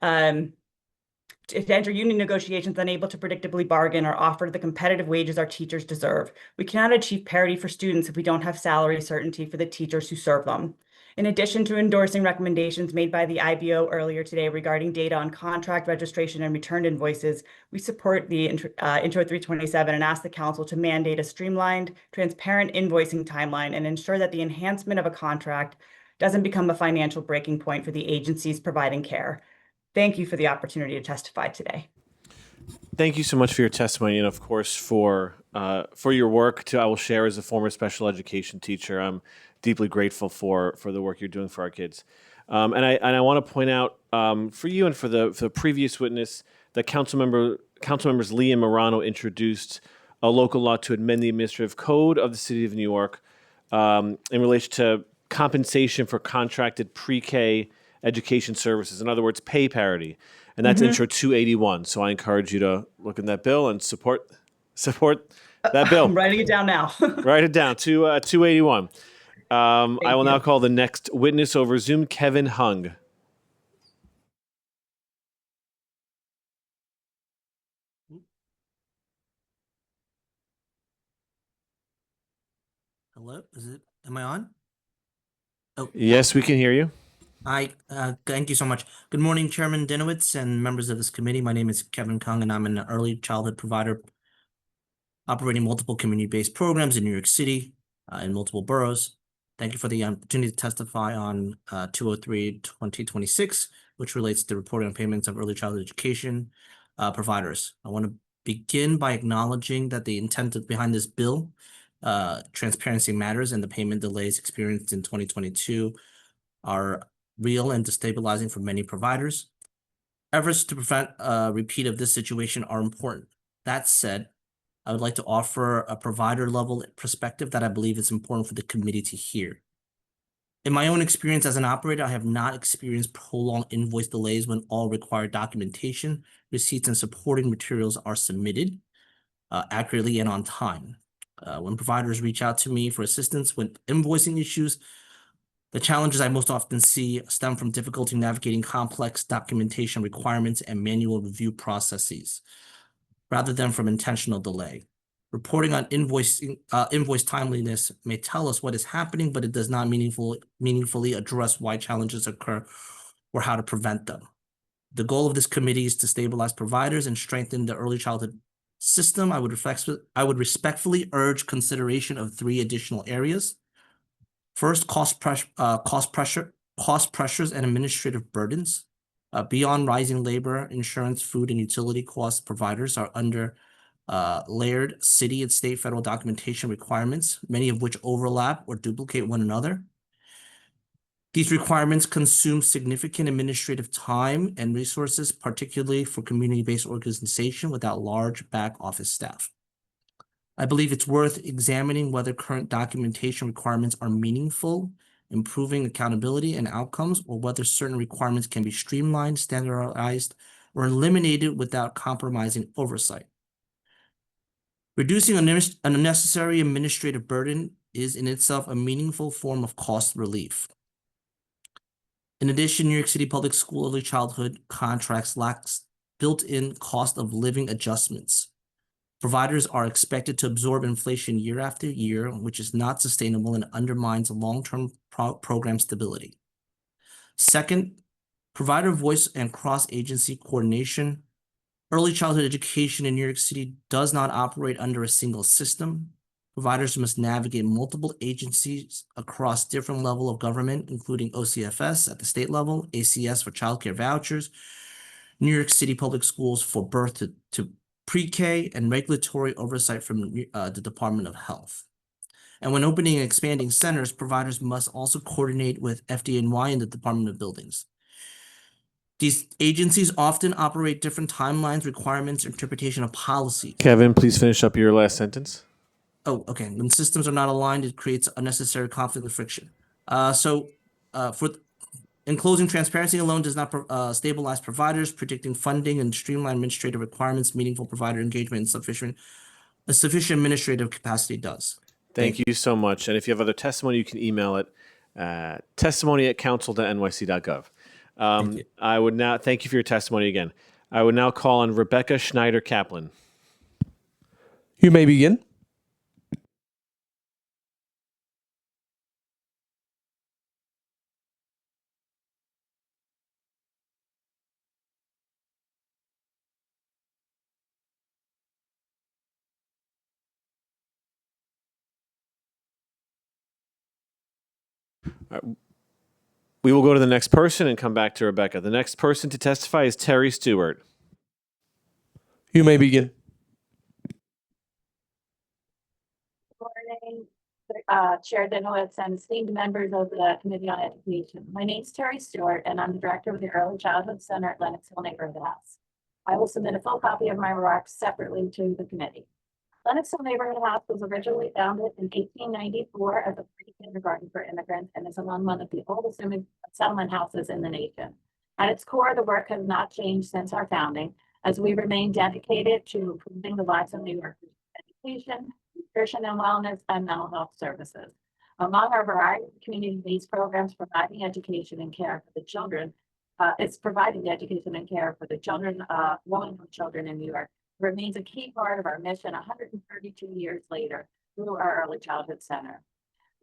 to enter union negotiations unable to predictably bargain or offer the competitive wages our teachers deserve. We cannot achieve parity for students if we don't have salary certainty for the teachers who serve them. In addition to endorsing recommendations made by the IBO earlier today regarding data on contract registration and returned invoices, we support the Intro 327 and ask the Council to mandate a streamlined, transparent invoicing timeline and ensure that the enhancement of a contract doesn't become a financial breaking point for the agencies providing care. Thank you for the opportunity to testify today. Thank you so much for your testimony, and of course for your work. I will share as a former special education teacher. I'm deeply grateful for the work you're doing for our kids. And I want to point out for you and for the previous witness that council members Lee and Morano introduced a local law to amend the administrative code of the City of New York in relation to compensation for contracted pre-K education services. In other words, pay parity. And that's Intro 281. So I encourage you to look in that bill and support that bill. I'm writing it down now. Write it down, 281. I will now call the next witness over Zoom, Kevin Hung. Hello, am I on? Oh, Yes, we can hear you. hi, thank you so much. Good morning, Chairman Dinowitz and members of this committee. My name is Kevin Kung, and I'm an early childhood provider operating multiple community-based programs in New York City, in multiple boroughs. Thank you for the opportunity to testify on 203-2026, which relates to reporting on payments of early childhood education providers. I want to begin by acknowledging that the intent behind this bill, transparency matters, and the payment delays experienced in 2022 are real and destabilizing for many providers. Efforts to prevent a repeat of this situation are important. That said, I would like to offer a provider level perspective that I believe is important for the committee to hear. In my own experience as an operator, I have not experienced prolonged invoice delays when all required documentation, receipts, and supporting materials are submitted accurately and on time. When providers reach out to me for assistance with invoicing issues, the challenges I most often see stem from difficulty navigating complex documentation requirements and manual review processes, rather than from intentional delay. Reporting on invoice timeliness may tell us what is happening, but it does not meaningfully address why challenges occur or how to prevent them. The goal of this committee is to stabilize providers and strengthen the early childhood system. I would respectfully urge consideration of 3 additional areas. First, cost pressures and administrative burdens. Beyond rising labor, insurance, food, and utility costs, providers are under layered city and state federal documentation requirements, many of which overlap or duplicate one another. These requirements consume significant administrative time and resources, particularly for community-based organization without large back office staff. I believe it's worth examining whether current documentation requirements are meaningful, improving accountability and outcomes, or whether certain requirements can be streamlined, standardized, or eliminated without compromising oversight. Reducing an unnecessary administrative burden is in itself a meaningful form of cost relief. In addition, New York City Public School early childhood contracts lacks built-in cost of living adjustments. Providers are expected to absorb inflation year after year, which is not sustainable and undermines long-term program stability. Second, provider voice and cross-agency coordination. Early childhood education in New York City does not operate under a single system. Providers must navigate multiple agencies across different levels of government, including OCFS at the state level, ACS for childcare vouchers, New York City Public Schools for birth to pre-K, and regulatory oversight from the Department of Health. And when opening and expanding centers, providers must also coordinate with FDNY and the Department of Buildings. These agencies often operate different timelines, requirements, interpretation of policy. Kevin, please finish up your last sentence. Oh, okay. When systems are not aligned, it creates unnecessary conflict and friction. In closing, transparency alone does not stabilize providers. Predicting funding and streamline administrative requirements, meaningful provider engagement, and sufficient administrative capacity does. Thank you so much. And if you have other testimony, you can email it testimony@council.nyc.gov. I would now thank you for your testimony again. I would now call on Rebecca Schneider Kaplan. You may begin. We will go to the next person and come back to Rebecca. The next person to testify is Terry Stewart. You may begin. Good morning, Chair Dinowitz and esteemed members of the Committee on Education. My name is Terry Stewart, and I'm the director of the Early Childhood Center at Lenox Hill Neighborhood House. I will submit a full copy of my remarks separately to the committee. Lenox Hill Neighborhood House was originally founded in 1894 as a pre-kindergarten for immigrants and is among one of the oldest settlement houses in the nation. At its core, the work has not changed since our founding, as we remain dedicated to improving the lives of New Yorkers' education, nutrition and wellness, and mental health services. Among our variety of community-based programs providing education and care for the children, it's providing the education and care for the children, low-income children in New York, remains a key part of our mission 132 years later through our Early Childhood Center.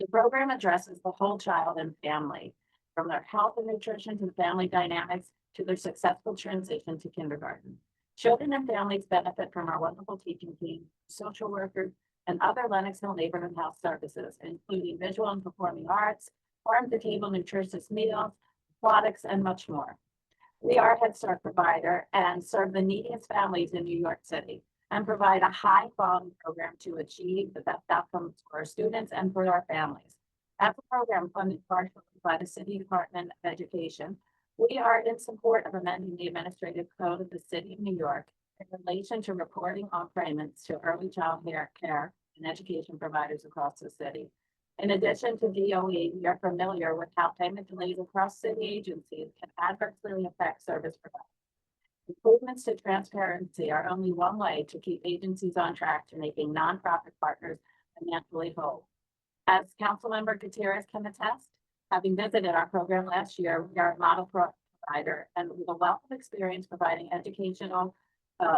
The program addresses the whole child and family, from their health and nutrition to the family dynamics to their successful transition to kindergarten. Children and families benefit from our wonderful teaching team, social workers, and other Lenox Hill Neighborhood Health services, including visual and performing arts, farm-to-table nutritious meals, aquatics, and much more. We are a Head Start provider and serve the neediest families in New York City and provide a high-quality program to achieve the best outcomes for our students and for our families. As a program funded partially by the City Department of Education, we are in support of amending the Administrative Code of the City of New York in relation to reporting on payments to early child care and education providers across the city. In addition to DOE, we are familiar with how payment delays across city agencies can adversely affect service providers. Improvements to transparency are only one way to keep agencies on track to making nonprofit partners financially whole. As Councilmember Gutierrez can attest, having visited our program last year, we are a model provider and with a wealth of experience providing educational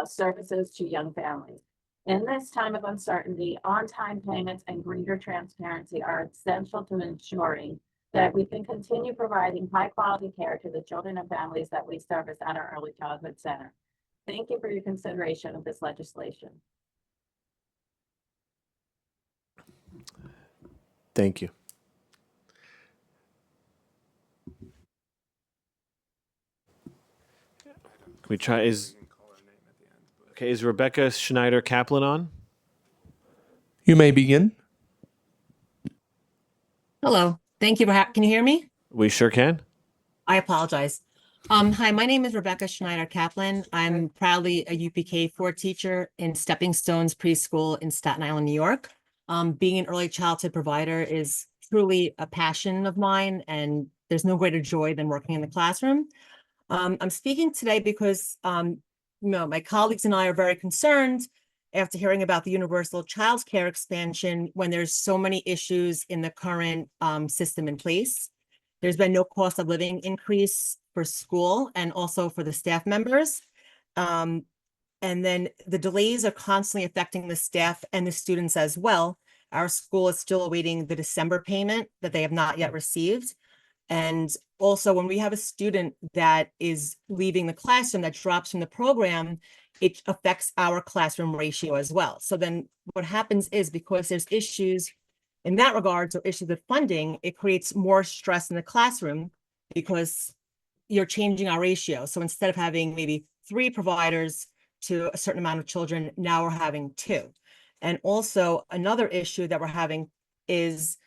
services to young families. In this time of uncertainty, on-time payments and greater transparency are essential to ensuring that we can continue providing high quality care to the children and families that we service at our Early Childhood Center. Thank you for your consideration of this legislation. Thank you. Can we try? Is Rebecca Schneider Kaplan on? You may begin. Hello. Thank you for can you hear me? We sure can. I apologize. Hi, my name is Rebecca Schneider Kaplan. I'm proudly a UPK 4 teacher in Stepping Stones Preschool in Staten Island, New York. Being an early childhood provider is truly a passion of mine, and there's no greater joy than working in the classroom. I'm speaking today because my colleagues and I are very concerned after hearing about the universal child care expansion when there's so many issues in the current system in place. There's been no cost of living increase for school and also for the staff members. And then the delays are constantly affecting the staff and the students as well. Our school is still awaiting the December payment that they have not yet received. And also when we have a student that is leaving the classroom that drops from the program, it affects our classroom ratio as well. So then what happens is because there's issues in that regard, or issues with funding, it creates more stress in the classroom because you're changing our ratio. So instead of having maybe 3 providers to a certain amount of children, now we're having 2. And also another issue that we're having is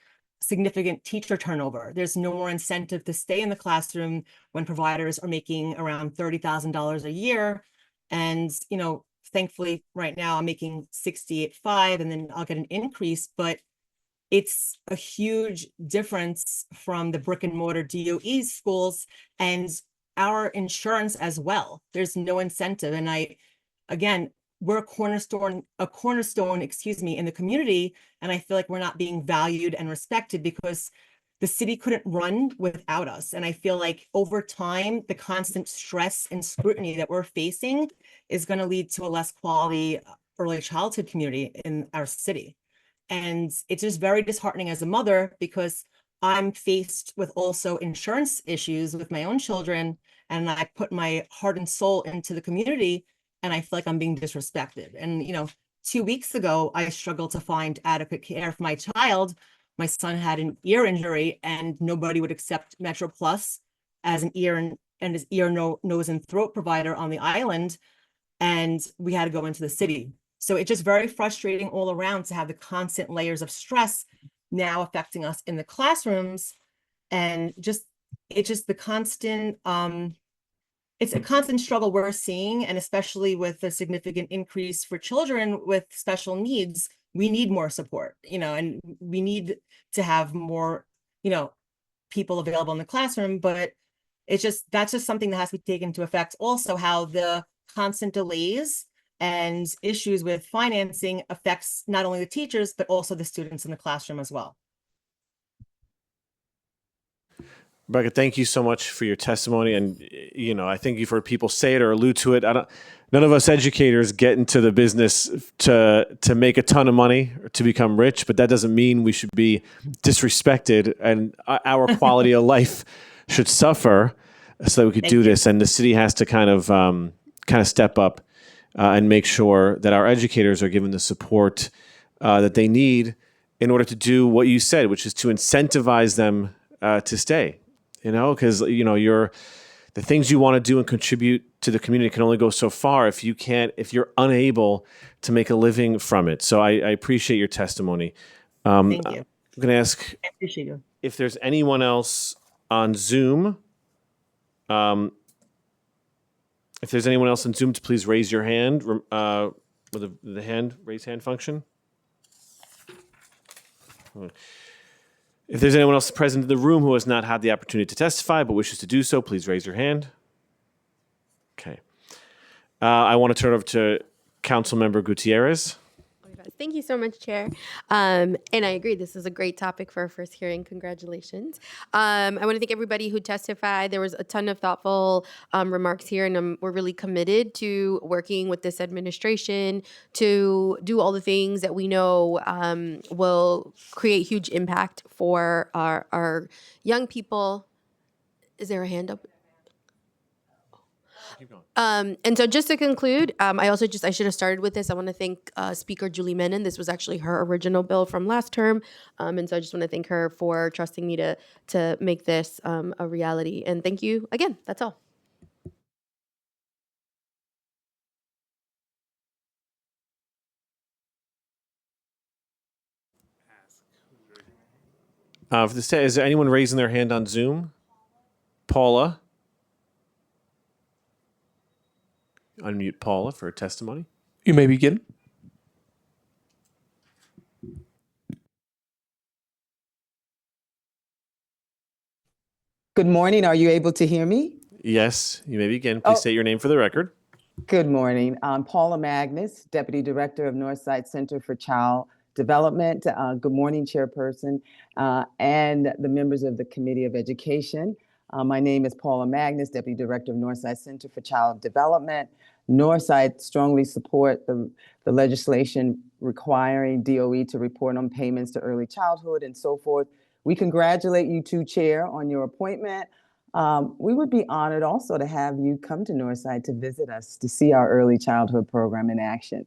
significant teacher turnover. There's no more incentive to stay in the classroom when providers are making around $30,000 a year. And, thankfully right now I'm making $68,500 and then I'll get an increase, but it's a huge difference from the brick and mortar DOE schools and our insurance as well. There's no incentive. And we're a cornerstone, in the community. And I feel like we're not being valued and respected because the city couldn't run without us. And I feel like over time, the constant stress and scrutiny that we're facing is going to lead to a less quality early childhood community in our city. And it's just very disheartening as a mother because I'm faced with also insurance issues with my own children. And I put my heart and soul into the community and I feel like I'm being disrespected. And, 2 weeks ago, I struggled to find adequate care for my child. My son had an ear injury and nobody would accept Metro Plus as an ear and his ear, nose and throat provider on the island. And we had to go into the city. So it's just very frustrating all around to have the constant layers of stress now affecting us in the classrooms. And it's a constant struggle we're seeing. And especially with the significant increase for children with special needs, we need more support, and we need to have more, people available in the classroom, but that's just something that has to be taken into effect. Also, how the constant delays and issues with financing affects not only the teachers, but also the students in the classroom as well. Rebecca, thank you so much for your testimony. And, I think you've heard people say it or allude to it. None of us educators get into the business to make a ton of money or to become rich, but that doesn't mean we should be disrespected and our quality of life should suffer so that we could do this. And the city has to kind of step up and make sure that our educators are given the support that they need in order to do what you said, which is to incentivize them to stay. Because the things you want to do and contribute to the community can only go so far if you're unable to make a living from it. So I appreciate your testimony. Thank you. I'm going to ask I appreciate you. if there's anyone else on Zoom. If there's anyone else on Zoom, to please raise your hand with the raise hand function. If there's anyone else present in the room who has not had the opportunity to testify but wishes to do so, please raise your hand. Okay. I want to turn it over to Councilmember Gutierrez. Thank you so much, Chair. And I agree, this is a great topic for our first hearing. Congratulations. I want to thank everybody who testified. There was a ton of thoughtful remarks here, and we're really committed to working with this administration to do all the things that we know will create huge impact for our young people. Is there a hand up? And so just to conclude, I should have started with this. I want to thank Speaker Julie Menon. This was actually her original bill from last term. And so I just want to thank her for trusting me to make this a reality. And thank you again. That's all. For this, is there anyone raising their hand on Zoom? Paula. Unmute Paula for testimony. You may begin. Good morning. Are you able to hear me? Yes, you may begin. Please state your name for the record. Good morning. I'm Paula Magnus, Deputy Director of Northside Center for Child Development. Good morning, Chairperson, and the members of the Committee of Education. My name is Paula Magnus, Deputy Director of Northside Center for Child Development. Northside strongly support the legislation requiring DOE to report on payments to early childhood and so forth. We congratulate you two, Chair, on your appointment. We would be honored also to have you come to Northside to visit us to see our early childhood program in action.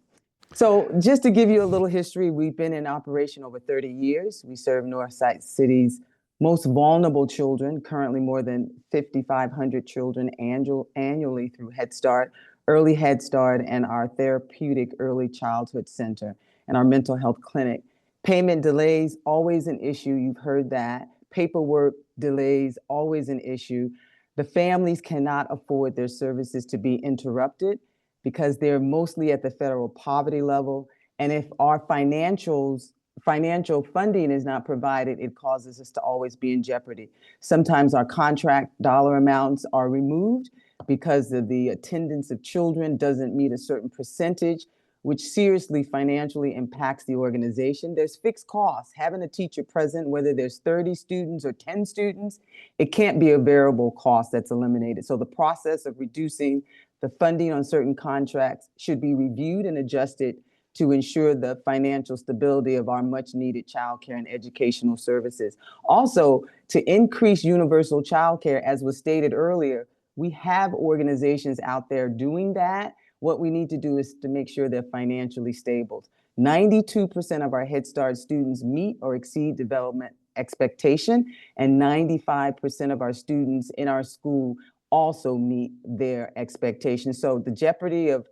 So just to give you a little history, we've been in operation over 30 years. We serve Northside City's most vulnerable children, currently more than 5,500 children annually through Head Start, Early Head Start, and our therapeutic early childhood center and our mental health clinic. Payment delays, always an issue. You've heard that. Paperwork delays, always an issue. The families cannot afford their services to be interrupted because they're mostly at the federal poverty level. And if our financial funding is not provided, it causes us to always be in jeopardy. Sometimes our contract dollar amounts are removed because of the attendance of children doesn't meet a certain percentage, which seriously financially impacts the organization. There's fixed costs. Having a teacher present, whether there's 30 students or 10 students, it can't be a variable cost that's eliminated. So the process of reducing the funding on certain contracts should be reviewed and adjusted to ensure the financial stability of our much needed childcare and educational services. Also, to increase universal childcare, as was stated earlier, we have organizations out there doing that. What we need to do is to make sure they're financially stable. 92% of our Head Start students meet or exceed development expectation, and 95% of our students in our school also meet their expectations. So the jeopardy of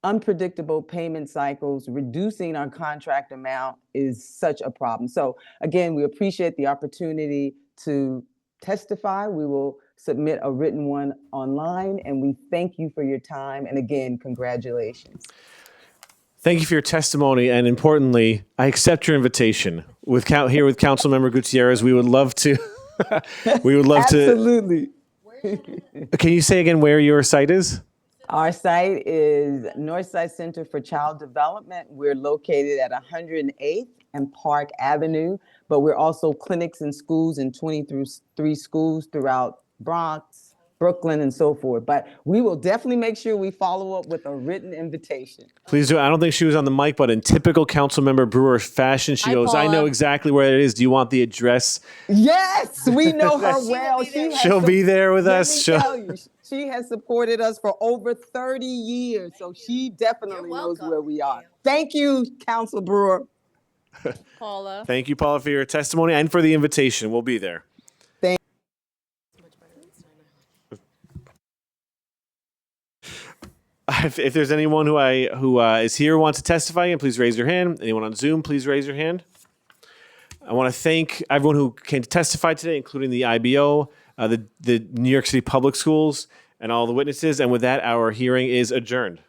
unpredictable payment cycles, reducing our contract amount is such a problem. So again, we appreciate the opportunity to testify. We will submit a written one online, and we thank you for your time. And again, congratulations. Thank you for your testimony, and importantly, I accept your invitation. Here with Councilmember Gutierrez, we would love to. We would love Absolutely. Can you say again where your site is? Our site is Northside Center for Child Development. We're located at 108th and Park Avenue, but we're also clinics and schools in 23 schools throughout Bronx, Brooklyn, and so forth. But we will definitely make sure we follow up with a written invitation. Please do. I don't think she was on the mic, but in typical Councilmember Brewer fashion, she goes, I know exactly where it is. Do you want the address? Yes, we know her well. She'll be there with us. She has supported us for over 30 years, so she definitely knows where we are. Thank you, Council Brewer. Paula. Thank you, Paula, for your testimony and for the invitation. We'll be there. If there's anyone who is here who wants to testify, please raise your hand. Anyone on Zoom, please raise your hand. I want to thank everyone who came to testify today, including the IBO, the New York City Public Schools, and all the witnesses. And with that, our hearing is adjourned.